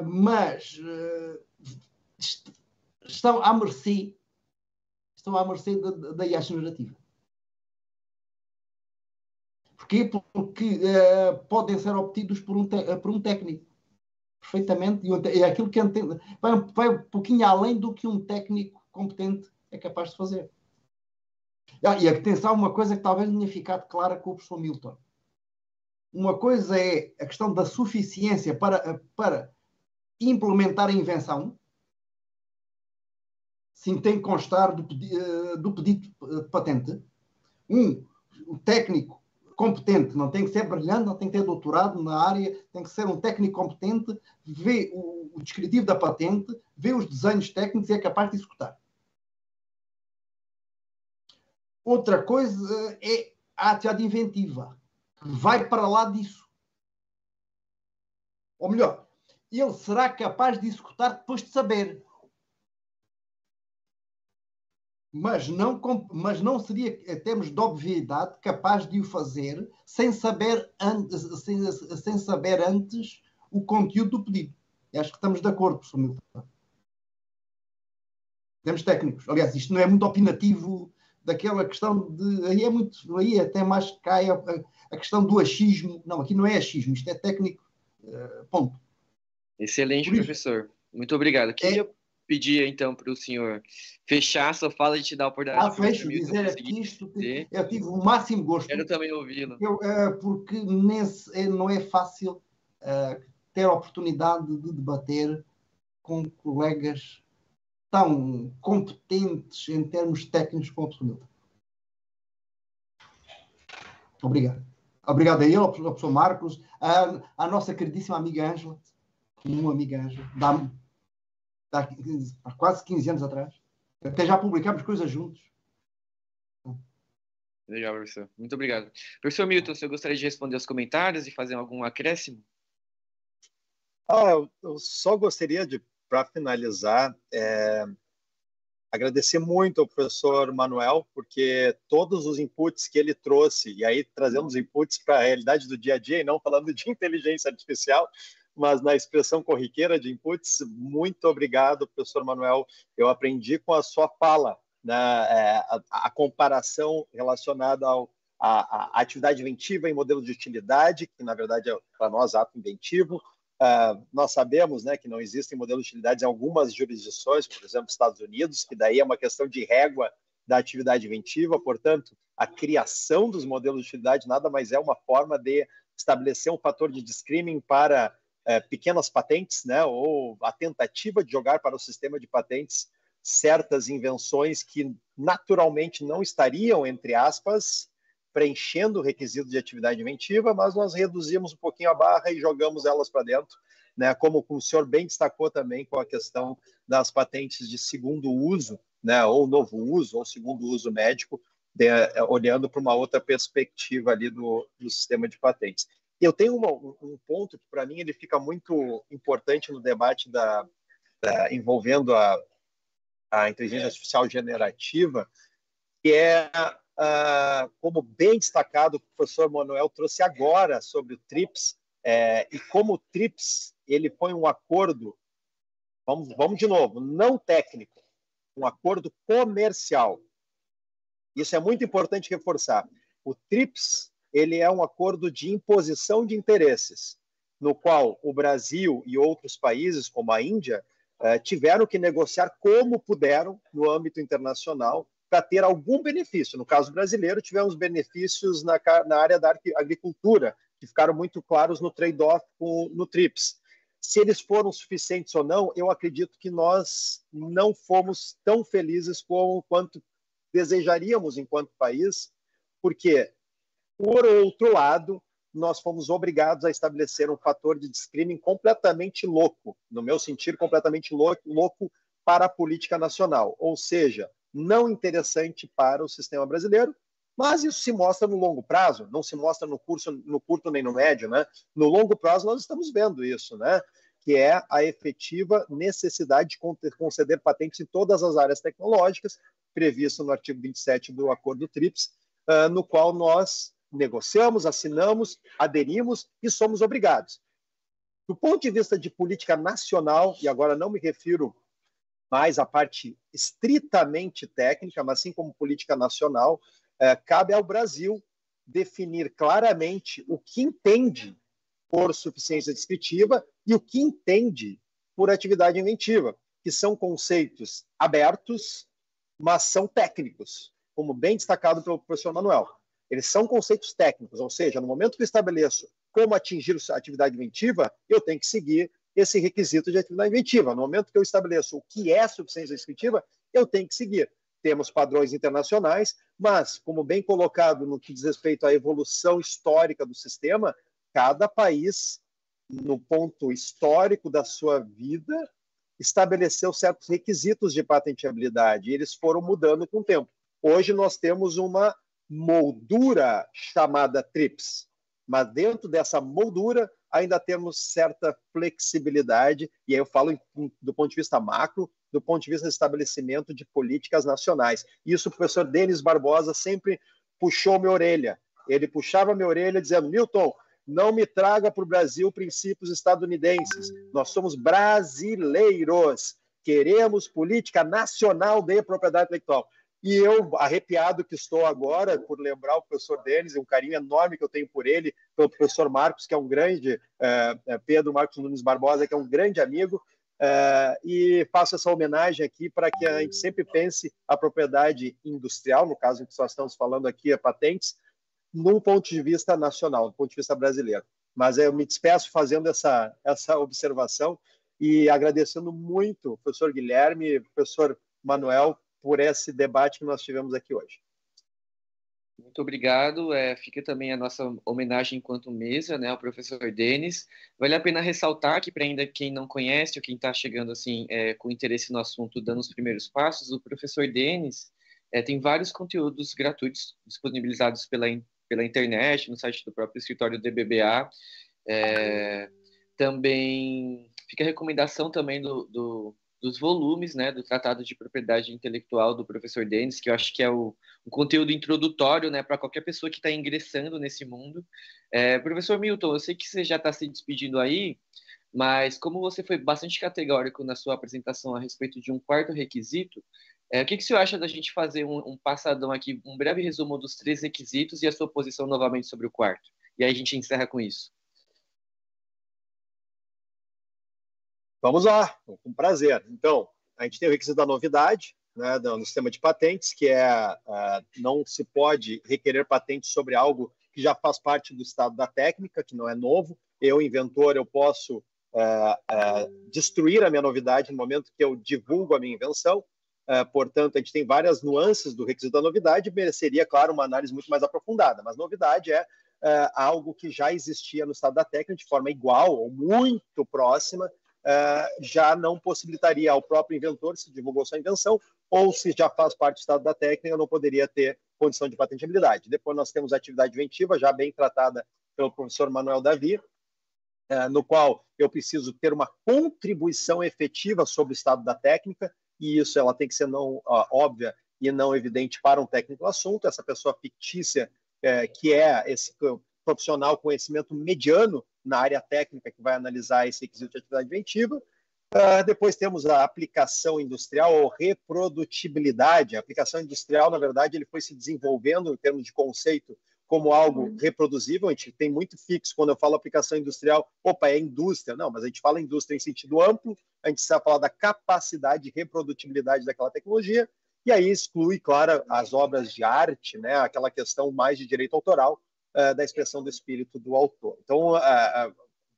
mas estão à mercê da IA generativa. Porquê? Porque podem ser obtidos por um técnico. Perfeitamente. E é aquilo que entende, vai um pouquinho além do que um técnico competente é capaz de fazer. E atenção, uma coisa que talvez não tenha ficado clara com o professor Milton. Uma coisa é a questão da suficiência para implementar a invenção. Sim, tem que constar do pedido de patente. O técnico competente, não tem que ser brilhante, não tem que ter doutorado na área, tem que ser um técnico competente, vê o descritivo da patente, vê os desenhos técnicos e é capaz de executar. Outra coisa é a atividade inventiva, que vai para lá disso. Ou melhor, ele será capaz de executar depois de saber. Mas não seria, em termos de obviedade, capaz de o fazer sem saber antes o conteúdo do pedido. E acho que estamos de acordo, professor Milton. Temos técnicos. Aliás, isto não é muito opinativo daquela questão de... Aí até mais cai a questão do achismo. Não, aqui não é achismo, isto é técnico. Ponto. Excelente, professor. Muito obrigado. Queria pedir, então, para o senhor fechar a sua fala e te dar a oportunidade. Fecho, dizer aqui isto que eu tive o máximo gosto. Quero também ouvi-lo. Porque não é fácil ter a oportunidade de debater com colegas tão competentes em termos técnicos como o professor Milton. Obrigado. Obrigado a ele, ao professor Marcos, à nossa queridíssima amiga Ângela, há quase 15 anos atrás. Até já publicámos coisas juntos. Legal, professor. Muito obrigado. Professor Milton, você gostaria de responder aos comentários e fazer algum acréscimo? Eu só gostaria de, para finalizar, agradecer muito ao professor Manuel, porque todos os inputs que ele trouxe, e aí trazendo os inputs para a realidade do dia a dia, e não falando de inteligência artificial, mas na expressão corriqueira de inputs, muito obrigado, professor Manuel. Eu aprendi com a sua fala, né, a comparação relacionada a atividade inventiva em modelo de utilidade, que na verdade é para nós ato inventivo. Nós sabemos, né, que não existem modelos de utilidades em algumas jurisdições, por exemplo, Estados Unidos, que daí é uma questão de régua da atividade inventiva. Portanto, a criação dos modelos de utilidade nada mais é uma forma de estabelecer um fator de discriminação para pequenas patentes, né, ou a tentativa de jogar para o sistema de patentes certas invenções que naturalmente não estariam, entre aspas, preenchendo o requisito de atividade inventiva, mas nós reduzimos um pouquinho a barra e jogamos elas para dentro, né, como o senhor bem destacou também com a questão das patentes de segundo uso, né, ou novo uso, ou segundo uso médico, olhando para uma outra perspectiva ali do sistema de patentes. Eu tenho um ponto que, para mim, ele fica muito importante no debate envolvendo a inteligência artificial generativa, que é, como bem destacado, o professor Manuel trouxe agora sobre o TRIPS, e como o TRIPS ele foi um acordo, vamos de novo, não técnico, um acordo comercial. Isso é muito importante reforçar. O TRIPS ele é um acordo de imposição de interesses, no qual o Brasil e outros países, como a Índia, tiveram que negociar como puderam no âmbito internacional para ter algum benefício. No caso brasileiro, tivemos benefícios na área da agricultura, que ficaram muito claros no trade-off no TRIPS. Se eles foram suficientes ou não, eu acredito que nós não fomos tão felizes quanto desejaríamos enquanto país, porque, por outro lado, nós fomos obrigados a estabelecer um fator de discriminação completamente louco, no meu sentido, completamente louco para a política nacional, ou seja, não interessante para o sistema brasileiro, mas isso se mostra no longo prazo, não se mostra no curto nem no médio, né? No longo prazo nós estamos vendo isso, né? Que é a efetiva necessidade de conceder patentes em todas as áreas tecnológicas, previsto no artigo 27 do Acordo TRIPS, no qual nós negociamos, assinamos, aderimos e somos obrigados. Do ponto de vista de política nacional, e agora não me refiro mais à parte estritamente técnica, mas sim como política nacional, cabe ao Brasil definir claramente o que entende por suficiência descritiva e o que entende por atividade inventiva, que são conceitos abertos, mas são técnicos, como bem destacado pelo professor Manuel. Eles são conceitos técnicos, ou seja, no momento que eu estabeleço como atingir a atividade inventiva, eu tenho que seguir esse requisito de atividade inventiva. No momento que eu estabeleço o que é suficiência descritiva, eu tenho que seguir. Temos padrões internacionais, mas, como bem colocado no que diz respeito à evolução histórica do sistema, cada país, no ponto histórico da sua vida, estabeleceu certos requisitos de patenteabilidade e eles foram mudando com o tempo. Hoje nós temos uma moldura chamada TRIPS, mas dentro dessa moldura ainda temos certa flexibilidade, e aí eu falo do ponto de vista macro, do ponto de vista de estabelecimento de políticas nacionais. Isso o professor Denis Barbosa sempre puxou minha orelha. Ele puxava minha orelha dizendo: Milton, não me traga para o Brasil princípios estadunidenses. Nós somos brasileiros. Queremos política nacional de propriedade intelectual. E eu, arrepiado que estou agora, por lembrar o professor Denis, um carinho enorme que eu tenho por ele, pelo professor Marcos, que é um grande, Pedro Marcos Nunes Barbosa, que é um grande amigo, e faço essa homenagem aqui para que a gente sempre pense a propriedade industrial, no caso que nós estamos falando aqui, a patentes, num ponto de vista nacional, do ponto de vista brasileiro. Mas eu me despeço fazendo essa observação e agradecendo muito o professor Guilherme e o professor Manuel por esse debate que nós tivemos aqui hoje. Muito obrigado. Fica também a nossa homenagem enquanto mesa, né, ao professor Denis. Vale a pena ressaltar que, para ainda quem não conhece ou quem está chegando assim com interesse no assunto, dando os primeiros passos, o professor Denis tem vários conteúdos gratuitos disponibilizados pela internet, no site do próprio escritório DBBA. Também fica a recomendação também dos volumes, né, do Tratado de Propriedade Intelectual do professor Denis, que eu acho que é o conteúdo introdutório, né, para qualquer pessoa que está ingressando nesse mundo. Professor Milton, eu sei que você já está se despedindo aí, mas como você foi bastante categórico na sua apresentação a respeito de um quarto requisito, o que o senhor acha da gente fazer um passadão aqui, um breve resumo dos 3 requisitos e a sua posição novamente sobre o quarto? E aí a gente encerra com isso. Vamos lá, com prazer. Então, a gente tem o requisito da novidade, né, no sistema de patentes, que não se pode requerer patente sobre algo que já faz parte do estado da técnica, que não é novo. Eu, inventor, eu posso destruir a minha novidade no momento que eu divulgo a minha invenção. Portanto, a gente tem várias nuances do requisito da novidade, mereceria, claro, uma análise muito mais aprofundada, mas novidade é algo que já existia no estado da técnica de forma igual ou muito próxima, já não possibilitaria ao próprio inventor, se divulgou sua invenção, ou se já faz parte do estado da técnica, não poderia ter condição de patenteabilidade. Depois nós temos a atividade inventiva, já bem tratada pelo professor Manuel Davi, no qual eu preciso ter uma contribuição efetiva sobre o estado da técnica, e isso ela tem que ser não óbvia e não evidente para um técnico do assunto. Essa pessoa fictícia, que é esse profissional com conhecimento mediano na área técnica que vai analisar esse requisito de atividade inventiva. Depois temos a aplicação industrial ou reprodutibilidade. A aplicação industrial, na verdade, ele foi se desenvolvendo em termos de conceito como algo reproduzível. A gente tem muito fixo quando eu falo aplicação industrial, é indústria. Não, mas a gente fala indústria em sentido amplo, a gente precisa falar da capacidade de reprodutibilidade daquela tecnologia, e aí exclui, claro, as obras de arte, né, aquela questão mais de direito autoral, da expressão do espírito do autor. Então,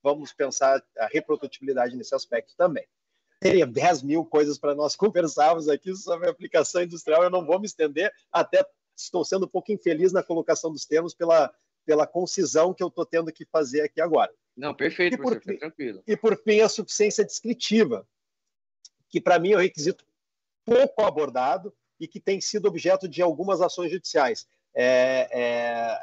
vamos pensar a reprodutibilidade nesse aspecto também. Teria 10 mil coisas para nós conversarmos aqui sobre a aplicação industrial, eu não vou me estender, até estou sendo um pouco infeliz na colocação dos termos pela concisão que eu estou tendo que fazer aqui agora. Não, perfeito, professor, fica tranquilo. E por fim, a suficiência descritiva, que para mim é um requisito pouco abordado e que tem sido objeto de algumas ações judiciais.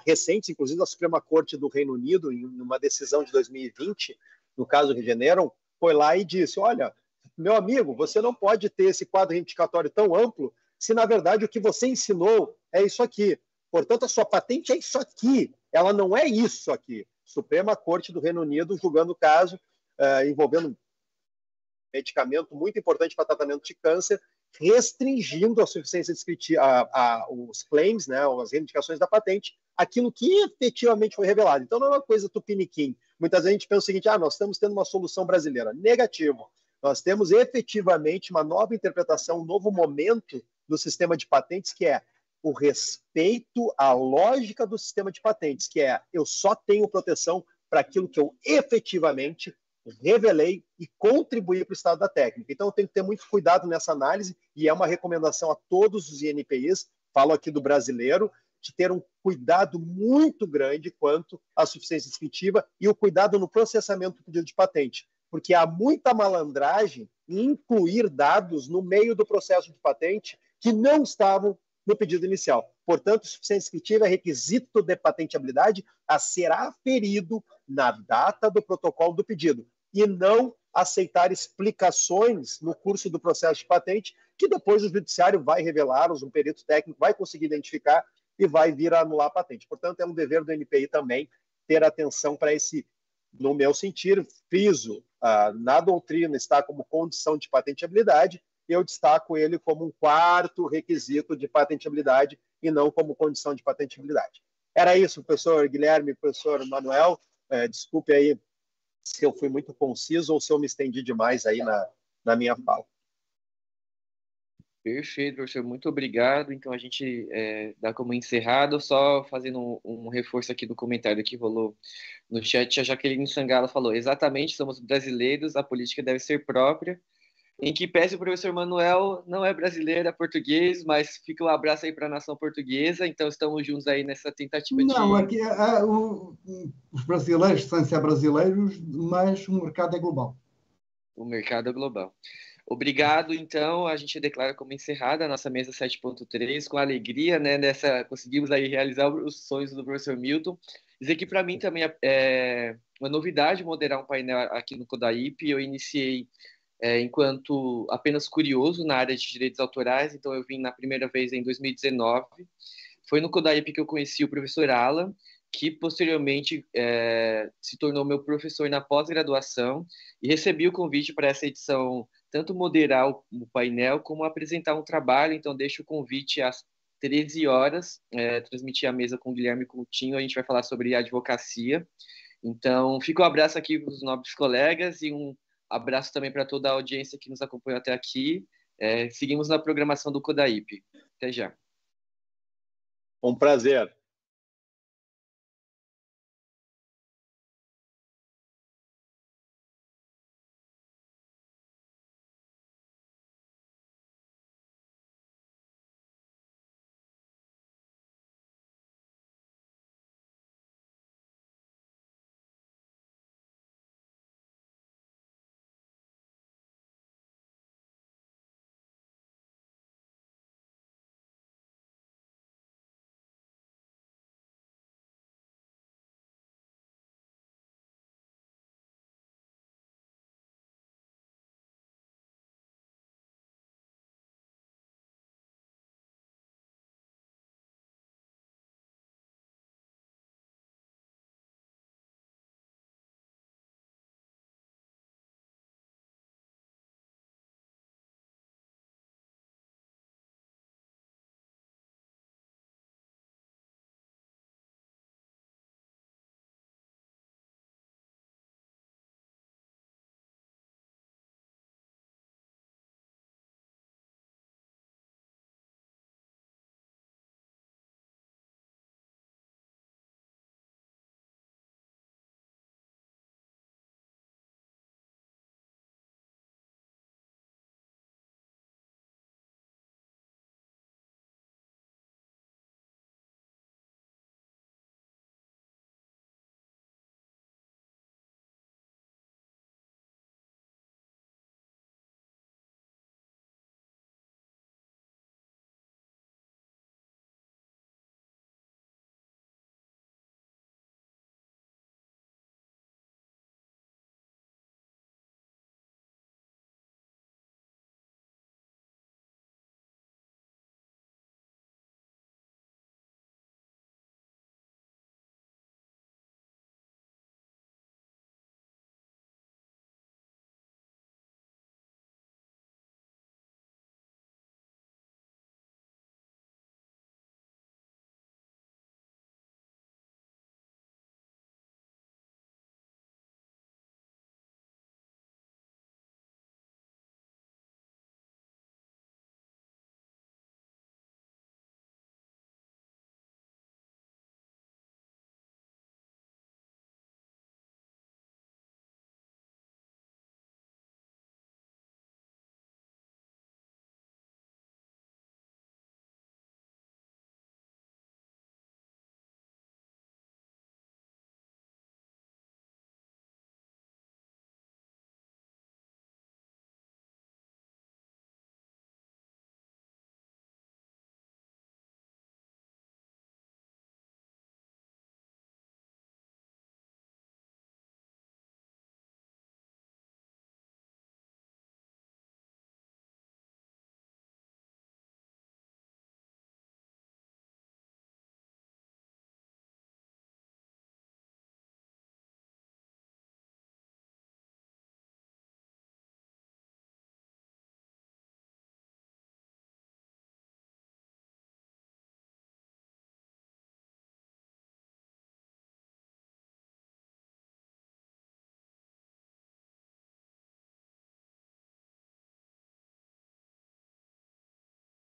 Recentes, inclusive a Suprema Corte do Reino Unido, em uma decisão de 2020, no caso Regeneron, foi lá e disse, olha, meu amigo, você não pode ter esse quadro reivindicatório tão amplo se, na verdade, o que você ensinou é isso aqui. Portanto, a sua patente é isso aqui, ela não é isso aqui. Suprema Corte do Reino Unido julgando o caso envolvendo medicamento muito importante para tratamento de câncer, restringindo a suficiência descritiva, os claims, né, as reivindicações da patente, aquilo que efetivamente foi revelado. Então, não é uma coisa tupiniquim. Muitas vezes a gente pensa o seguinte, nós estamos tendo uma solução brasileira. Negativo. Nós temos efetivamente uma nova interpretação, um novo momento do sistema de patentes, que é o respeito à lógica do sistema de patentes, que é eu só tenho proteção para aquilo que eu efetivamente revelei e contribuí para o estado da técnica. Então, eu tenho que ter muito cuidado nessa análise, e é uma recomendação a todos os INPIs, falo aqui do brasileiro, de ter um cuidado muito grande quanto à suficiência descritiva e o cuidado no processamento do pedido de patente, porque há muita malandragem em incluir dados no meio do processo de patente que não estavam no pedido inicial. Portanto, suficiência descritiva é requisito de patenteabilidade a ser aferido na data do protocolo do pedido e não aceitar explicações no curso do processo de patente que depois o judiciário vai revelar-os, um perito técnico vai conseguir identificar e vai vir a anular a patente. Portanto, é um dever do NPI também ter atenção para esse, no meu sentir, friso, na doutrina está como condição de patenteabilidade, eu destaco ele como um quarto requisito de patenteabilidade e não como condição de patenteabilidade. Era isso, professor Guilherme, professor Manuel. Desculpe aí se eu fui muito conciso ou se eu me estendi demais aí na minha fala. Perfeito, professor. Muito obrigado. Então, a gente dá como encerrado, só fazendo um reforço aqui do comentário que rolou no chat. A Jaqueline Sangala falou, exatamente, somos brasileiros, a política deve ser própria. Em que pese o professor Manuel não é brasileiro, é português, mas fica um abraço aí para a nação portuguesa, então estamos juntos aí nessa tentativa de... Não, aqui os brasileiros sem ser brasileiros, mas o mercado é global. O mercado é global. Obrigado, então, a gente declara como encerrada a nossa mesa 7.3, com alegria, né, conseguimos aí realizar os sonhos do professor Milton. Dizer que para mim também é uma novidade moderar um painel aqui no Codaip. Eu iniciei enquanto apenas curioso na área de direitos autorais, então eu vim na primeira vez em 2019. Foi no Codaip que eu conheci o professor Alan, que posteriormente se tornou meu professor na pós-graduação, e recebi o convite para essa edição, tanto moderar o painel como apresentar um trabalho. Então deixo o convite às 13 horas, transmitir a mesa com o Guilherme Coutinho. A gente vai falar sobre advocacia. Então fica um abraço aqui para os nobres colegas e um abraço também para toda a audiência que nos acompanhou até aqui. Seguimos na programação do Codaípe. Até já. Um prazer.